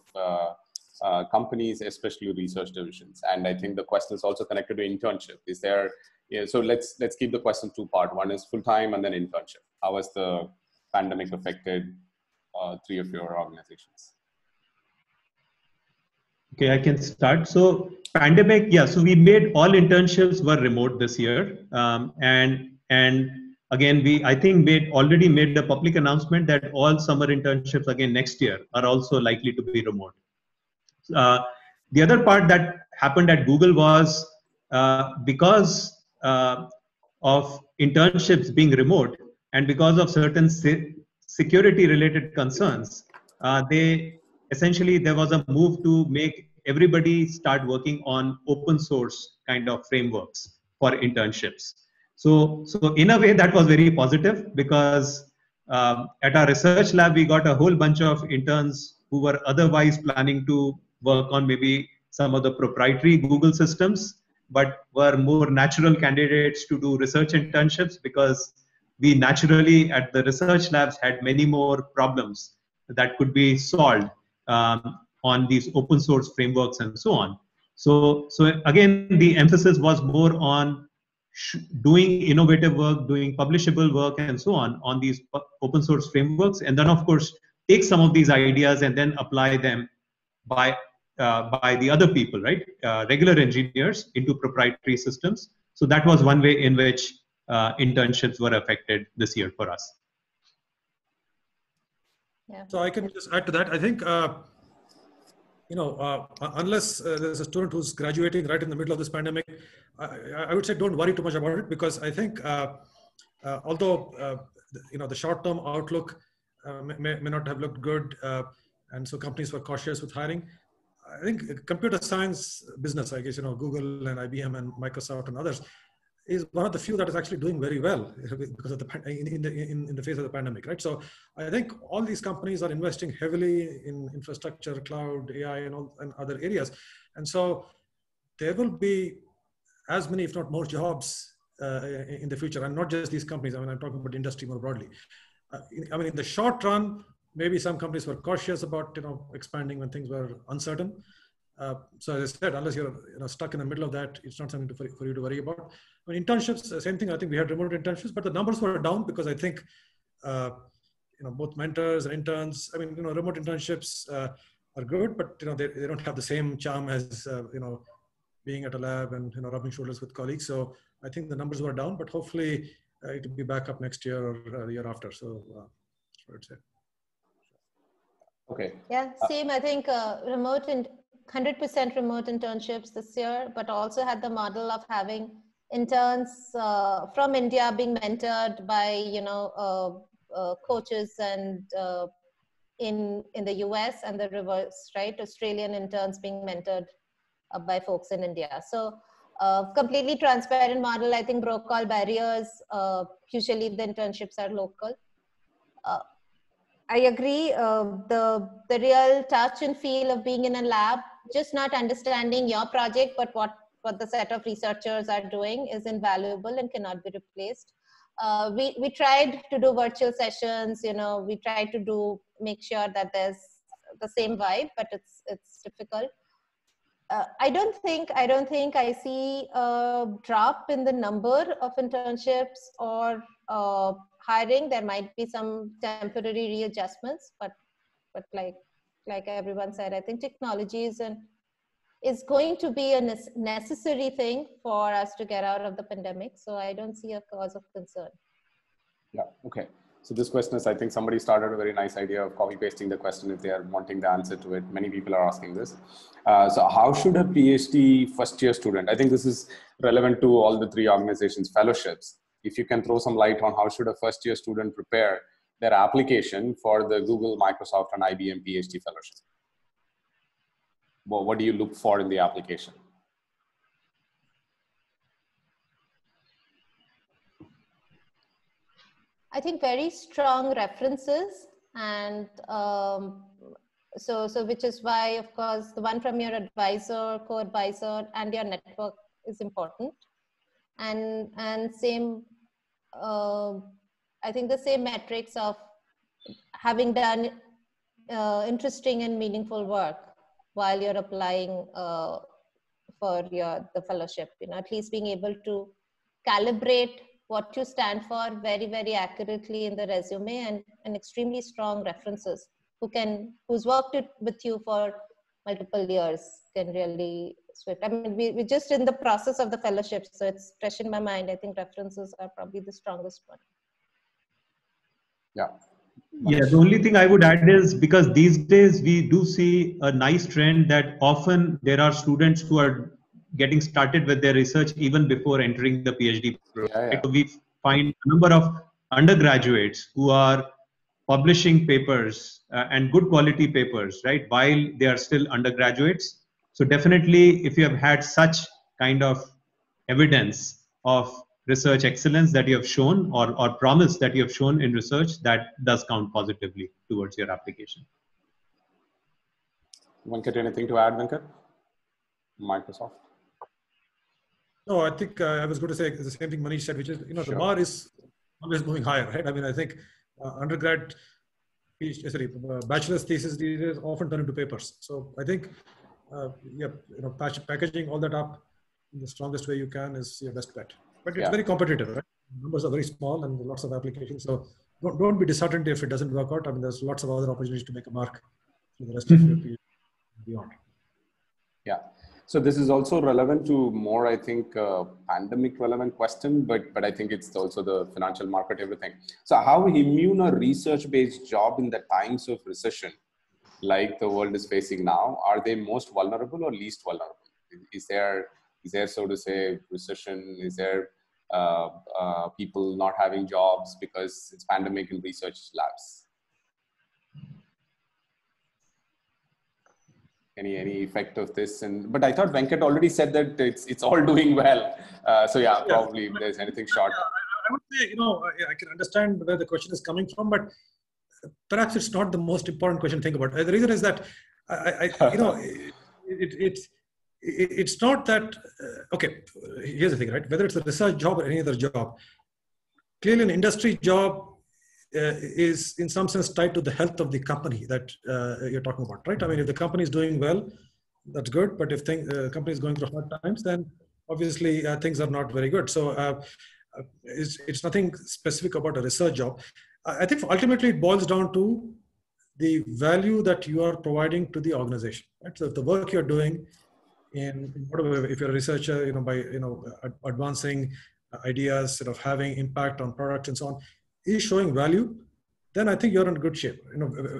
companies, especially research divisions, and I think the question is also connected to internship. Is there? Yeah, so let's keep the question two-part. One is full-time and then internship. How has the pandemic affected three of your organizations? Okay, I can start. So pandemic, yeah. So we made all internships were remote this year, and again I think already made the public announcement that all summer internships again next year are also likely to be remote. The other part that happened at Google was because of internships being remote and because of certain security related concerns, there was a move to make everybody start working on open source kind of frameworks for internships. So in a way that was very positive, because at our research lab we got a whole bunch of interns who were otherwise planning to work on maybe some of the proprietary Google systems, but were more natural candidates to do research internships, because we naturally at the research labs had many more problems that could be solved on these open source frameworks and so on. So again, the emphasis was more on doing innovative work, doing publishable work and so on these open source frameworks. And then of course, take some of these ideas and then apply them by the other people, right? Regular engineers into proprietary systems. So that was one way in which internships were affected this year for us. Yeah. So I can just add to that. I think, unless there's a student who's graduating right in the middle of this pandemic, I would say don't worry too much about it, because I think although the short-term outlook may not have looked good, and so companies were cautious with hiring, I think computer science business, I guess, Google and IBM and Microsoft and others, is one of the few that is actually doing very well because of in the face of the pandemic, right? So I think all these companies are investing heavily in infrastructure, cloud, AI, and other areas, and so there will be as many, if not more, jobs in the future, and not just these companies. I mean, I'm talking about industry more broadly. In the short run, maybe some companies were cautious about expanding when things were uncertain. So as I said, unless you're stuck in the middle of that, it's not something for you to worry about. I mean, internships, same thing. I think we had remote internships, but the numbers were down because I think both mentors and interns. I mean, remote internships are good, but they don't have the same charm as being at a lab and rubbing shoulders with colleagues. So I think the numbers were down, but hopefully it will be back up next year or the year after. So that's what I'd say. Okay. Yeah, same. I think 100% remote internships this year, but also had the model of having interns from India being mentored by coaches and in the US, and the reverse, right? Australian interns being mentored by folks in India. So completely transparent model. I think broke all barriers. Usually the internships are local. I agree. The real touch and feel of being in a lab, just not understanding your project, but what the set of researchers are doing is invaluable and cannot be replaced. We tried to do virtual sessions. We tried to make sure that there's the same vibe, but it's difficult. I don't think I see a drop in the number of internships or hiring. There might be some temporary readjustments, but like everyone said, I think technology is going to be a necessary thing for us to get out of the pandemic. So I don't see a cause of concern. Yeah. Okay. So this question is, I think somebody started a very nice idea of copy pasting the question if they are wanting the answer to it. Many people are asking this. So how should a PhD first year student, I think this is relevant to all the three organizations, fellowships. If you can throw some light on how should a first year student prepare their application for the Google, Microsoft and IBM PhD fellowship? Well, what do you look for in the application? I think very strong references, and so which is why, of course, the one from your advisor, co-advisor, and your network is important. And same, I think the same metrics of having done interesting and meaningful work while you're applying for the fellowship. At least being able to calibrate what you stand for very, very accurately in the resume, and extremely strong references who's worked with you for multiple years can really switch. I mean, we're just in the process of the fellowship, so it's fresh in my mind. I think references are probably the strongest one. Yeah. Yeah, the only thing I would add is, because these days we do see a nice trend that often there are students who are getting started with their research even before entering the PhD program. Yeah. We find a number of undergraduates who are publishing papers and good quality papers, right, while they are still undergraduates. So definitely, if you have had such kind of evidence of research excellence that you have shown, or promise that you have shown in research, that does count positively towards your application. Venkat, anything to add, Venkat? Microsoft? No, I think I was going to say the same thing Manish said, which is, Sure. The bar is always moving higher, right? I mean, I think undergrad, bachelor's thesis these days often turn into papers. So I think, packaging all that up in the strongest way you can is your best bet. But it's very competitive, right? Numbers are very small and lots of applications. So don't be disheartened if it doesn't work out. I mean, there's lots of other opportunities to make a mark for the rest of your PhD and beyond. Yeah. So this is also relevant to more, I think, pandemic relevant question, but I think it's also the financial market, everything. So how immune a research-based job in the times of recession, like the world is facing now? Are they most vulnerable or least vulnerable? Is there, so to say, recession? Is there people not having jobs because it's pandemic in research labs? Any effect of this? But I thought Venkat already said that it's all doing well. So yeah, probably if there's anything short. I would say, I can understand where the question is coming from, but perhaps it's not the most important question to think about. The reason is that it's not that okay. Here's the thing, right? Whether it's a research job or any other job, clearly an industry job is in some sense tied to the health of the company that you're talking about, right? I mean, if the company is doing well, that's good. But if company is going through hard times, then obviously things are not very good. So it's nothing specific about a research job. I think ultimately it boils down to the value that you are providing to the organization, right? So if the work you're doing in whatever, if you're a researcher, by advancing ideas, having impact on products and so on, is showing value, then I think you're in good shape.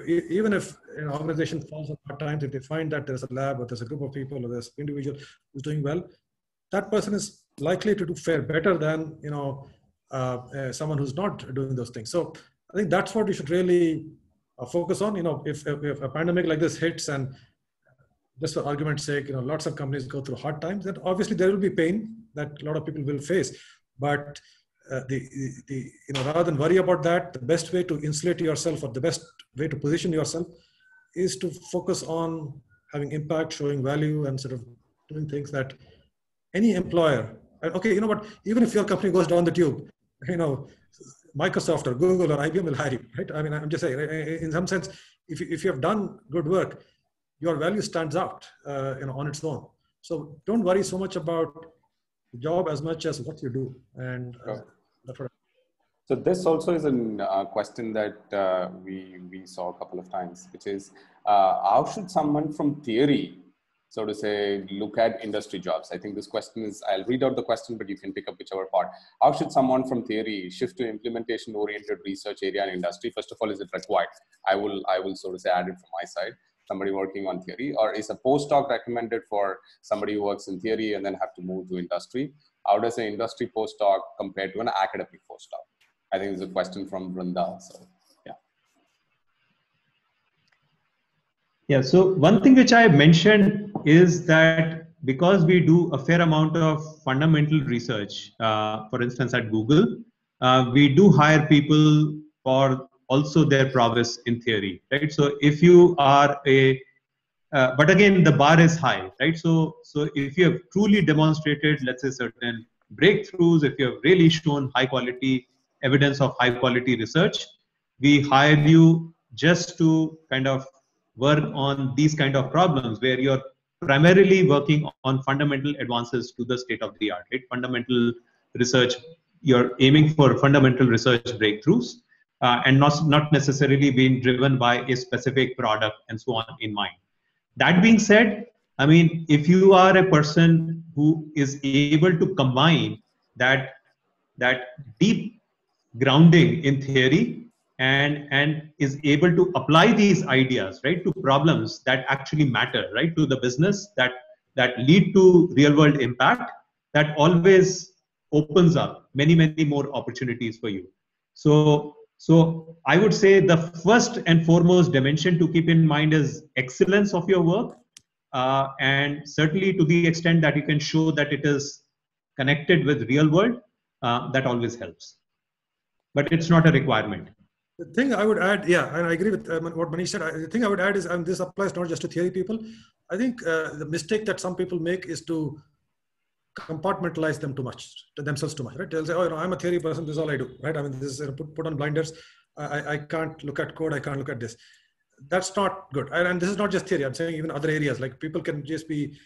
Even if an organization falls on hard times, if they find that there's a lab or there's a group of people or there's an individual who's doing well, that person is likely to do fare better than someone who's not doing those things. So I think that's what we should really focus on. If a pandemic like this hits, and just for argument's sake, lots of companies go through hard times, then obviously there will be pain that a lot of people will face. But rather than worry about that, the best way to insulate yourself, or the best way to position yourself, is to focus on having impact, showing value, and sort of doing things that any employer. Okay, you know what? Even if your company goes down the tube, Microsoft or Google or IBM will hire you, right? I mean, I'm just saying, in some sense, if you have done good work, your value stands out, on its own. So don't worry so much about the job as much as what you do, and that's what. So this also is a question that we saw a couple of times, which is how should someone from theory, so to say, look at industry jobs? I think this question is, I'll read out the question, but you can pick up whichever part. How should someone from theory shift to implementation-oriented research area and industry? First of all, is it required? I will so to say add it from my side, somebody working on theory, or is a postdoc recommended for somebody who works in theory and then have to move to industry? How does an industry postdoc compare to an academic postdoc? I think it's a question from Vrinda. So, yeah. Yeah, so one thing which I mentioned is that because we do a fair amount of fundamental research, for instance, at Google, we do hire people for also their prowess in theory, right? So if you are but again, the bar is high, right? So if you have truly demonstrated, let's say, certain breakthroughs, if you have really shown high quality evidence of high quality research, we hire you just to kind of work on these kind of problems where you're primarily working on fundamental advances to the state of the art, right? Fundamental research, you're aiming for fundamental research breakthroughs, and not necessarily being driven by a specific product and so on in mind. That being said, I mean, if you are a person who is able to combine that deep grounding in theory and is able to apply these ideas, right, to problems that actually matter, right, to the business that lead to real world impact, that always opens up many more opportunities for you. So I would say the first and foremost dimension to keep in mind is excellence of your work, and certainly to the extent that you can show that it is connected with real world, that always helps. But it's not a requirement. The thing I would add, yeah, and I agree with what Manish said. The thing I would add is, and this applies not just to theory people, I think the mistake that some people make is to compartmentalize themselves too much, right? They'll say, oh, I'm a theory person, this is all I do, right? I mean, this is put on blinders. I can't look at code, I can't look at this. That's not good. And this is not just theory, I'm saying even other areas, like people can just be,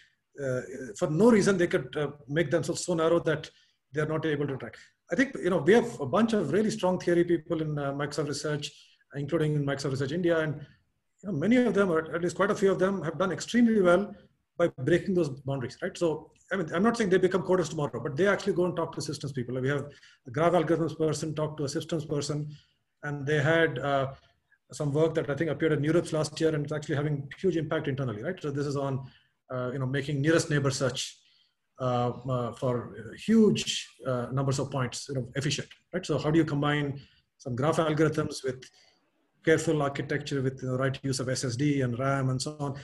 for no reason, they could make themselves so narrow that they're not able to track. I think, we have a bunch of really strong theory people in Microsoft Research, including in Microsoft Research India. And many of them, or at least quite a few of them, have done extremely well by breaking those boundaries, right? So, I mean, I'm not saying they become coders tomorrow, but they actually go and talk to systems people. We have a graph algorithms person talk to a systems person, and they had some work that I think appeared at NeurIPS last year, and it's actually having huge impact internally, right? So this is on, making nearest neighbor search for huge numbers of points, efficient, right? So how do you combine some graph algorithms with careful architecture, with the right use of SSD and RAM and so on,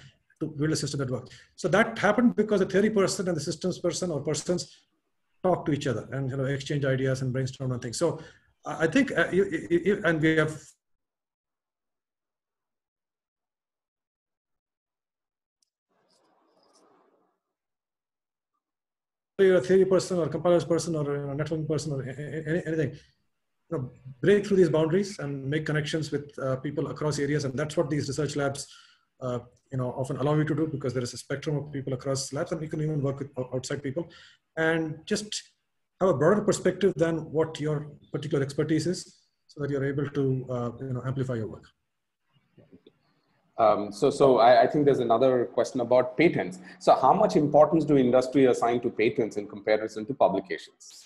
to build a system that works? So that happened because the theory person and the systems person or persons talk to each other and exchange ideas and brainstorm on things. So I think, and we have you're a theory person or a compilers person or a networking person or anything, break through these boundaries and make connections with people across areas. And that's what these research labs, often allow you to do, because there is a spectrum of people across labs, and you can even work with outside people and just have a broader perspective than what your particular expertise is, so that you're able to, amplify your work. So I think there's another question about patents. So how much importance do industry assign to patents in comparison to publications?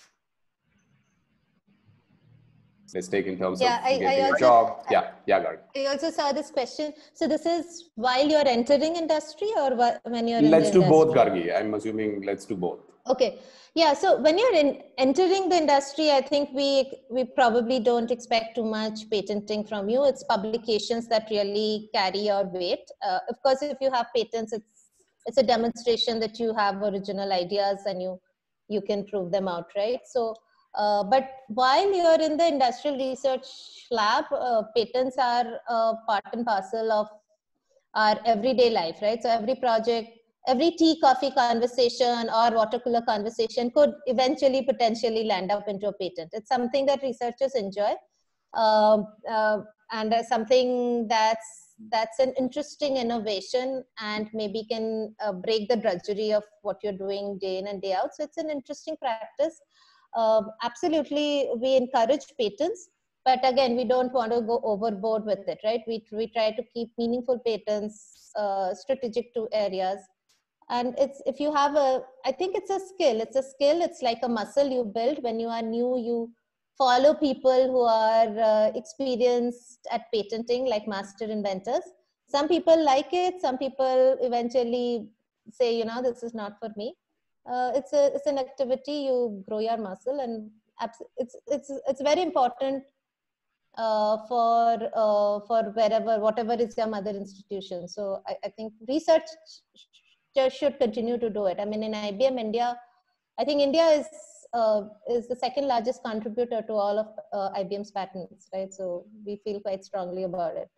mistake in terms Yeah, of I getting a also- job? Yeah, Garg. I also saw this question. So this is while you're entering industry or when you're Let's in the do both, industry? Gargi. I'm assuming let's do both. Okay. Yeah. So when you're entering the industry, I think we probably don't expect too much patenting from you. It's publications that really carry your weight. Of course, if you have patents, it's a demonstration that you have original ideas and you can prove them out, right? So, but while you're in the industrial research lab, patents are part and parcel of our everyday life, right? So every project, every tea, coffee conversation or water cooler conversation could eventually potentially land up into a patent. It's something that researchers enjoy, and something that's an interesting innovation and maybe can break the drudgery of what you're doing day in and day out. So it's an interesting practice. Absolutely, we encourage patents. But again, we don't want to go overboard with it, right? We try to keep meaningful patents, strategic to areas. And if you have I think it's a skill. It's a skill. It's like a muscle you build. When you are new, you follow people who are experienced at patenting, like master inventors. Some people like it. Some people eventually say, this is not for me. It's an activity. You grow your muscle, and it's very important for whatever is your mother institution. So I think research should continue to do it. I mean, in IBM India, I think India is the second largest contributor to all of IBM's patents, right? So we feel quite strongly about it.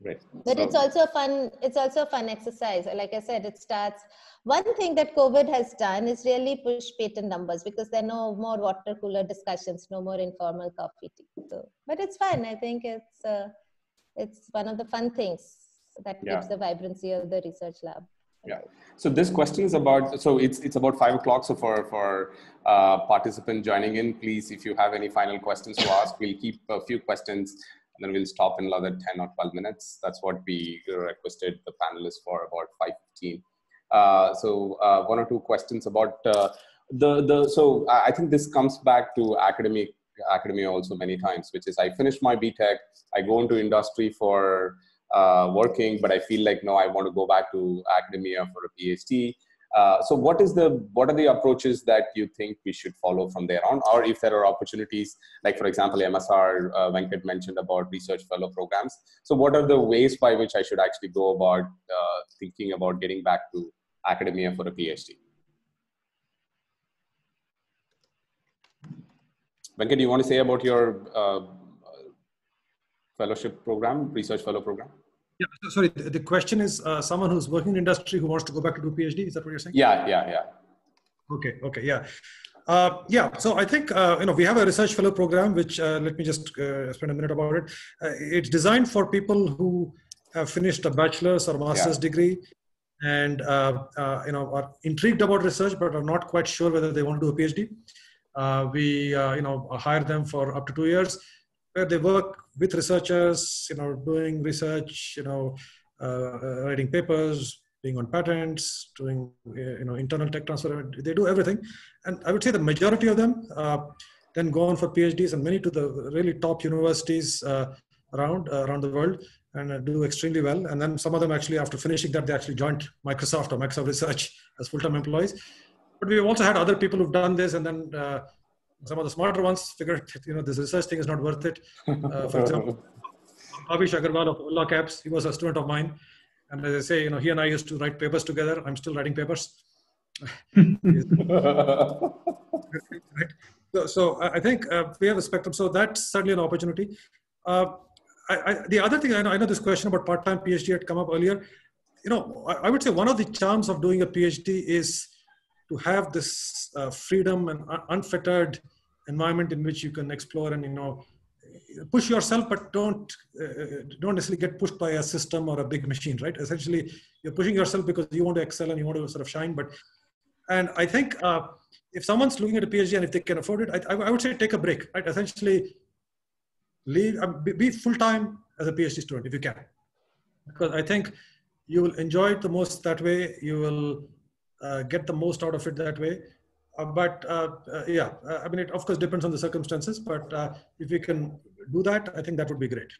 Right. But it's also a fun exercise. Like I said, it starts. One thing that COVID has done is really push patent numbers, because there are no more water cooler discussions, no more informal coffee tea. So, but it's fun. I think it's one of the fun things that keeps the vibrancy of the research lab. Yeah. So this question is about, so it's about 5 o'clock. So for participant joining in, please, if you have any final questions to ask, we'll keep a few questions and then we'll stop in another 10 or 12 minutes. That's what we requested the panelists for, about 5:15. So one or two questions about so I think this comes back to academia also many times, which is I finished my BTech, I go into industry for working, but I feel like, no, I want to go back to academia for a PhD. So what are the approaches that you think we should follow from there on? Or if there are opportunities, like for example, MSR, Venkat mentioned about research fellow programs. So what are the ways by which I should actually go about thinking about getting back to academia for a PhD? Venkat, do you want to say about your fellowship program, research fellow program? Yeah, sorry, the question is someone who's working in industry who wants to go back to do PhD, is that what you're saying? Yeah. Okay, yeah. So I think, we have a research fellow program, which let me just spend a minute about it. It's designed for people who have finished a bachelor's or master's degree and, are intrigued about research, but are not quite sure whether they want to do a PhD. We, hire them for up to 2 years, where they work with researchers, doing research, writing papers, being on patents, doing, internal tech transfer. They do everything. And I would say the majority of them then go on for PhDs, and many to the really top universities around the world, and do extremely well. And then some of them actually, after finishing that, they actually joined Microsoft or Microsoft Research as full-time employees. But we've also had other people who've done this, and then some of the smarter ones figured, this research thing is not worth it. For example, Bhavish Agarwal of Ola Cabs, he was a student of mine. And as I say, he and I used to write papers together. I'm still writing papers. So I think we have a spectrum. So that's certainly an opportunity. The other thing, I know this question about part-time PhD had come up earlier. I would say one of the charms of doing a PhD is to have this freedom and unfettered environment in which you can explore and, push yourself, but don't necessarily get pushed by a system or a big machine, right? Essentially, you're pushing yourself because you want to excel and you want to sort of shine. And I think if someone's looking at a PhD and if they can afford it, I would say take a break, right? Essentially, be full-time as a PhD student if you can. Because I think you will enjoy it the most that way. You will get the most out of it that way. I mean, it of course depends on the circumstances, but if we can do that, I think that would be great.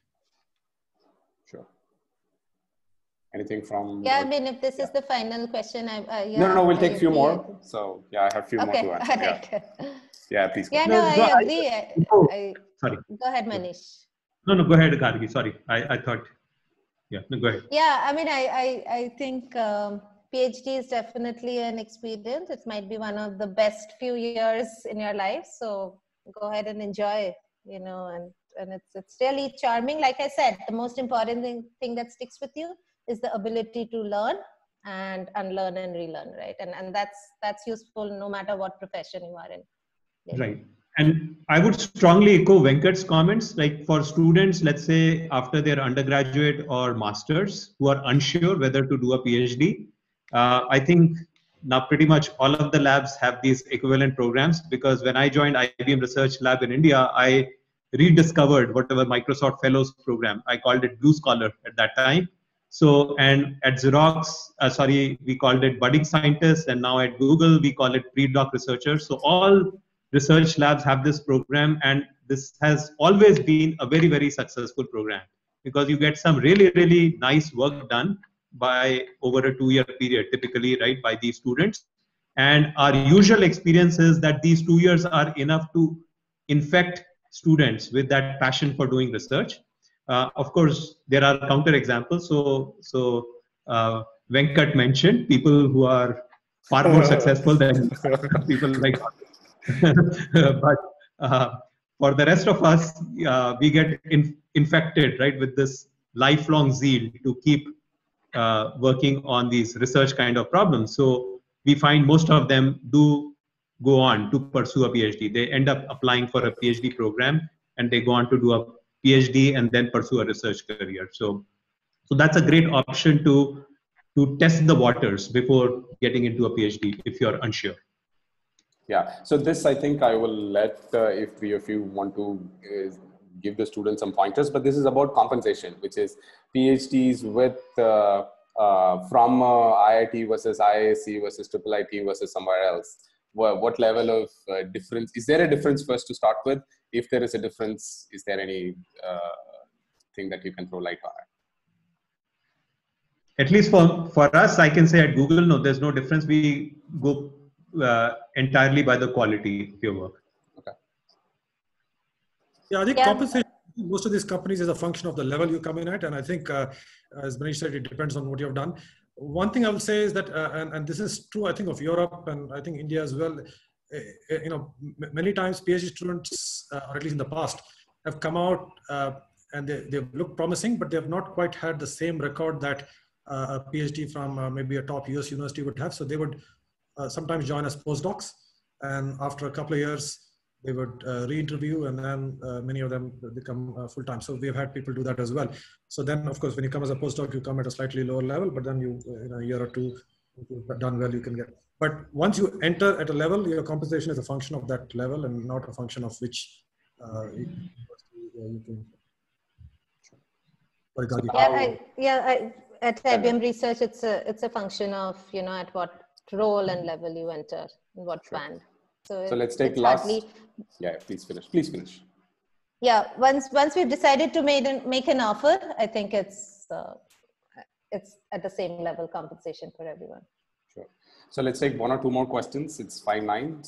Sure. Anything from? Yeah, I mean, if this is the final question, No, we'll take a few more. So yeah, I have a few more to answer. All right. Yeah, please go. Yeah, ahead. no, I agree. Sorry. Go ahead, Manish. No, go ahead, Gargi. Sorry, I thought. Yeah, no, go ahead. Yeah, I mean, I think PhD is definitely an experience. It might be one of the best few years in your life. So go ahead and enjoy, and it's really charming. Like I said, the most important thing that sticks with you is the ability to learn and unlearn and relearn, right? And that's useful no matter what profession you are in. Yeah. Right. And I would strongly echo Venkat's comments, like for students, let's say after their undergraduate or masters who are unsure whether to do a PhD, I think now pretty much all of the labs have these equivalent programs, because when I joined IBM Research Lab in India, I rediscovered whatever Microsoft Fellows program. I called it Blue Scholar at that time. So, and at Xerox, we called it Budding Scientist, and now at Google, we call it Pre-Doc Researcher. So all research labs have this program, and this has always been a very, very successful program, because you get some really, really nice work done by over a 2-year period, typically, right, by these students. And our usual experience is that these 2 years are enough to infect students with that passion for doing research. Of course, there are counter examples. So Venkat mentioned people who are far more successful than people like but for the rest of us, we get infected, right, with this lifelong zeal to keep working on these research kind of problems. So we find most of them do go on to pursue a PhD. They end up applying for a PhD program, and they go on to do a PhD and then pursue a research career. So that's a great option to test the waters before getting into a PhD if you're unsure. Yeah, so this I think I will let if three of you want to give the students some pointers, but this is about compensation, which is PhDs with from IIT versus IISc versus IIIT versus somewhere else. What level of difference, is there a difference first to start with? If there is a difference, is there any thing that you can throw light on it? At least for us, I can say at Google, no, there's no difference. We go entirely by the quality of your work. Okay. Yeah, I think compensation, most of these companies is a function of the level you come in at. And I think, as Manish said, it depends on what you have done. One thing I will say is that, and this is true, I think, of Europe and I think India as well, many times PhD students, or at least in the past, have come out and they've looked promising, but they have not quite had the same record that a PhD from maybe a top US university would have. So they would sometimes join as postdocs, and after a couple of years, they would re-interview, and then many of them become full-time. So we've had people do that as well. So then, of course, when you come as a postdoc, you come at a slightly lower level, but then you, in a year or two, if you've done well, you can get. But once you enter at a level, your compensation is a function of that level and not a function of which you can. At IBM Research, it's a function of, at what role and level you enter, in what band. So let's take last. Yeah, please finish. Yeah, once we've decided to make an offer, I think it's at the same level compensation for everyone. Sure. So let's take one or two more questions. It's 5-9.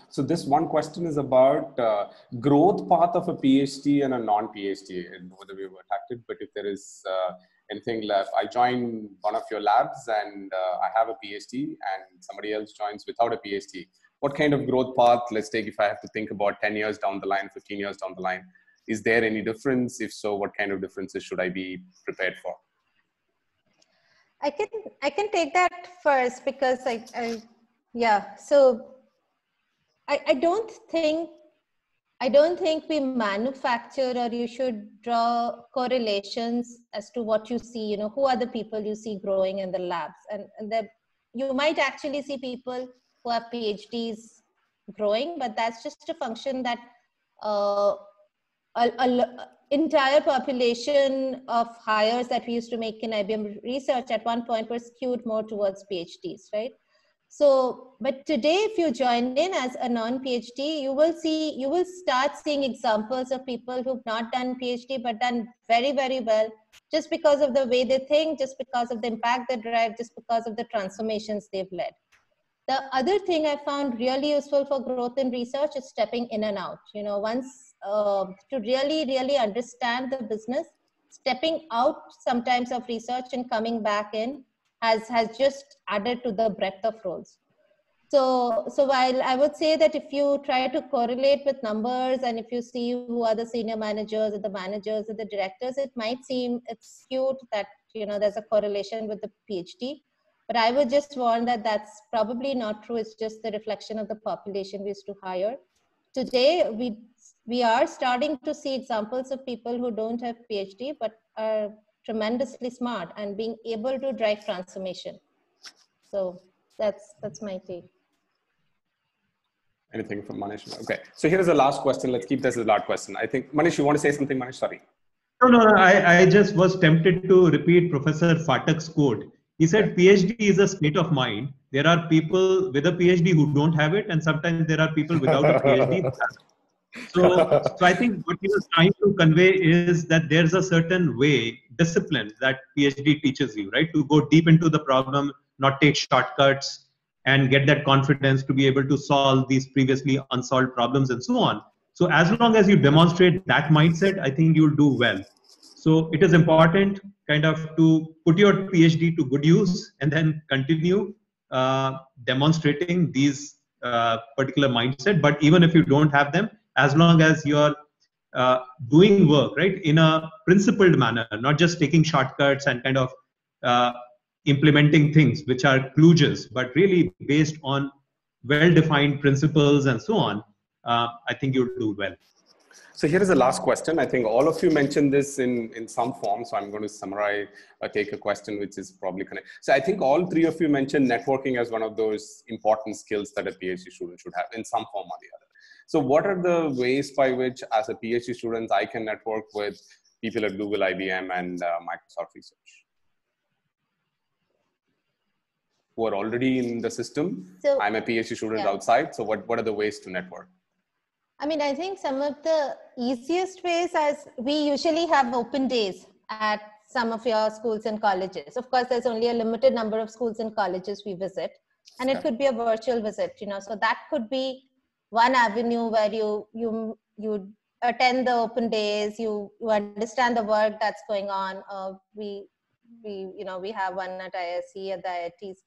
So this one question is about growth path of a PhD and a non-PhD, and whether we were affected. But if there is anything left, I join one of your labs and I have a PhD, and somebody else joins without a PhD. What kind of growth path, let's take, if I have to think about 10 years down the line, 15 years down the line, is there any difference? If so, what kind of differences should I be prepared for? I can take that first, because so I don't think we manufacture, or you should draw correlations as to what you see, who are the people you see growing in the labs, and you might actually see people who have PhDs growing, but that's just a function that entire population of hires that we used to make in IBM Research at one point were skewed more towards PhDs, right? So, but today, if you join in as a non-PhD, you will start seeing examples of people who've not done PhD, but done very, very well, just because of the way they think, just because of the impact they drive, just because of the transformations they've led. The other thing I found really useful for growth in research is stepping in and out. You know, once to really, really understand the business, stepping out sometimes of research and coming back in has just added to the breadth of roles. So while I would say that if you try to correlate with numbers and if you see who are the senior managers or the managers or the directors, it might seem it's skewed that, you know, there's a correlation with the PhD. But I would just warn that that's probably not true. It's just the reflection of the population we used to hire. Today, we are starting to see examples of people who don't have PhD, but are tremendously smart and being able to drive transformation. So that's my take. Anything from Manish? Okay. So here's the last question. Let's keep this as a last question. I think, Manish, you want to say something, Manish? Sorry. No. I just was tempted to repeat Professor Phatak's quote. He said, PhD is a state of mind. There are people with a PhD who don't have it, and sometimes there are people without a PhD. So I think what he was trying to convey is that there's a certain way, discipline that PhD teaches you, right? To go deep into the problem, not take shortcuts, and get that confidence to be able to solve these previously unsolved problems and so on. So as long as you demonstrate that mindset, I think you'll do well. So it is important kind of to put your PhD to good use and then continue demonstrating these particular mindset. But even if you don't have them, as long as you're doing work, right, in a principled manner, not just taking shortcuts and kind of implementing things which are kludges, but really based on well-defined principles and so on, I think you'll do well. So here is the last question. I think all of you mentioned this in some form. So I'm going to summarize, take a question which is probably connected. So I think all three of you mentioned networking as one of those important skills that a PhD student should have in some form or the other. So what are the ways by which as a PhD student, I can network with people at Google, IBM and Microsoft Research who are already in the system? So, I'm a PhD student outside. So what are the ways to network? I mean, I think some of the easiest ways, as we usually have open days at some of your schools and colleges. Of course, there's only a limited number of schools and colleges we visit, and it could be a virtual visit, you know, so that could be one avenue where you attend the open days, you understand the work that's going on. We have one at ISC, at the IITs.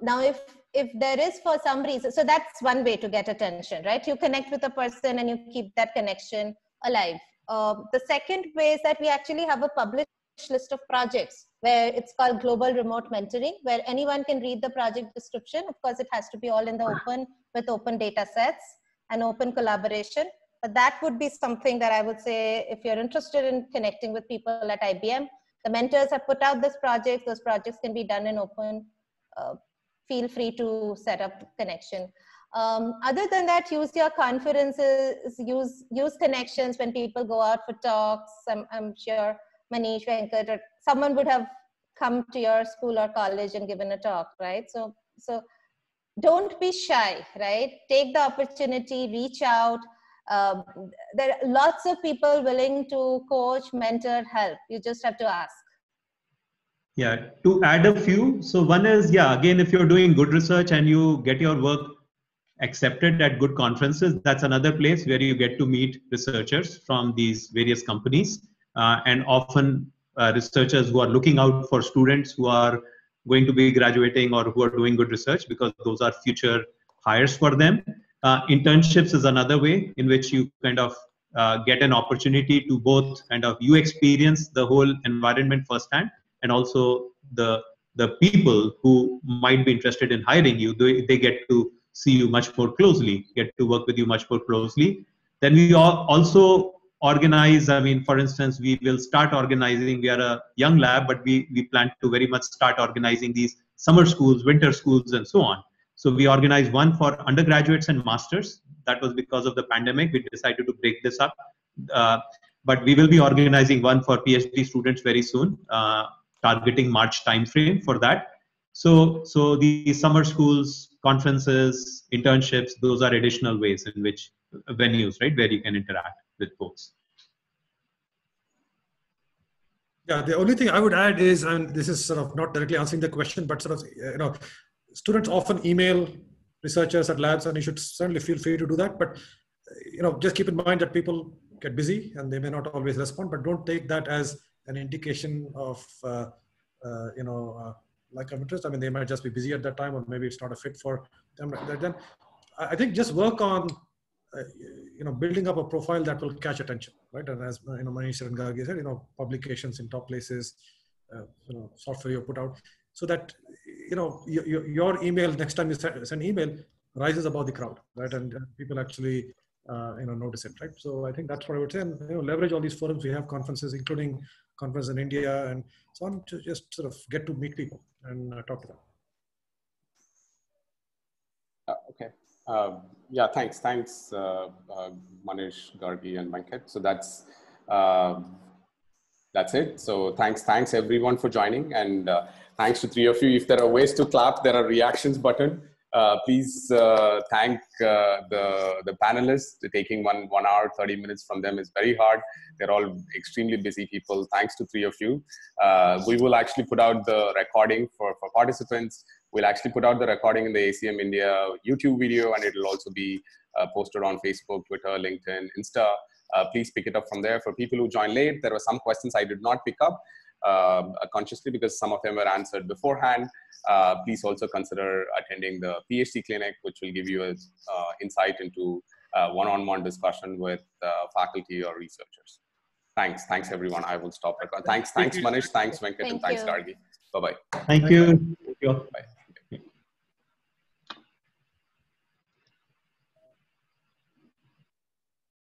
Now, if there is for some reason, so that's one way to get attention, right? You connect with a person and you keep that connection alive. The second way is that we actually have a published list of projects where it's called Global Remote Mentoring, where anyone can read the project description. Of course, it has to be all in the open with open data sets and open collaboration. But that would be something that I would say, if you're interested in connecting with people at IBM, the mentors have put out this project. Those projects can be done in open. Feel free to set up connection. Other than that, use your conferences, use connections when people go out for talks. I'm sure Manish, Venkat, or someone would have come to your school or college and given a talk, right? So don't be shy, right? Take the opportunity, reach out. There are lots of people willing to coach, mentor, help. You just have to ask. Yeah, to add a few. So one is, again, if you're doing good research and you get your work accepted at good conferences, that's another place where you get to meet researchers from these various companies, and often researchers who are looking out for students who are going to be graduating or who are doing good research, because those are future hires for them. Internships is another way in which you kind of get an opportunity to both kind of you experience the whole environment firsthand, and also the people who might be interested in hiring you, they get to see you much more closely, get to work with you much more closely. Then we also organize, I mean, for instance, we will start organizing, we are a young lab, but we plan to very much start organizing these summer schools, winter schools, and so on. So we organize one for undergraduates and masters. That was because of the pandemic. We decided to break this up. But we will be organizing one for PhD students very soon, targeting March timeframe for that. So the summer schools, conferences, internships, those are additional ways in which venues, right, where you can interact with folks. Yeah, the only thing I would add is, and this is sort of not directly answering the question, but sort of, students often email researchers at labs, and you should certainly feel free to do that. But, just keep in mind that people get busy and they may not always respond, but don't take that as an indication of, lack of interest. I mean, they might just be busy at that time, or maybe it's not a fit for them. Then I think just work on, building up a profile that will catch attention, right? And as Manish and Gargi said, publications in top places, software you put out, so that your email next time you send email rises above the crowd, right? And people actually notice it, right? So I think that's what I would say. And leverage all these forums. We have conferences, including conference in India and so on, to just sort of get to meet people and talk to them. Okay. Yeah, thanks, Manish, Gargi, and Venkat. So that's it. So thanks everyone for joining, and thanks to three of you. If there are ways to clap, there are reactions button. Please thank the panelists. Taking one hour, 30 minutes from them is very hard. They're all extremely busy people. Thanks to three of you. We will actually put out the recording for participants. We'll actually put out the recording in the ACM India YouTube video, and it will also be posted on Facebook, Twitter, LinkedIn, Insta. Please pick it up from there. For people who joined late, there were some questions I did not pick up consciously because some of them were answered beforehand. Please also consider attending the PhD clinic, which will give you an insight into one-on-one discussion with faculty or researchers. Thanks everyone. I will stop. Thanks Manish, thanks Venkat, and thanks Gargi. Bye-bye. Thank you. Bye.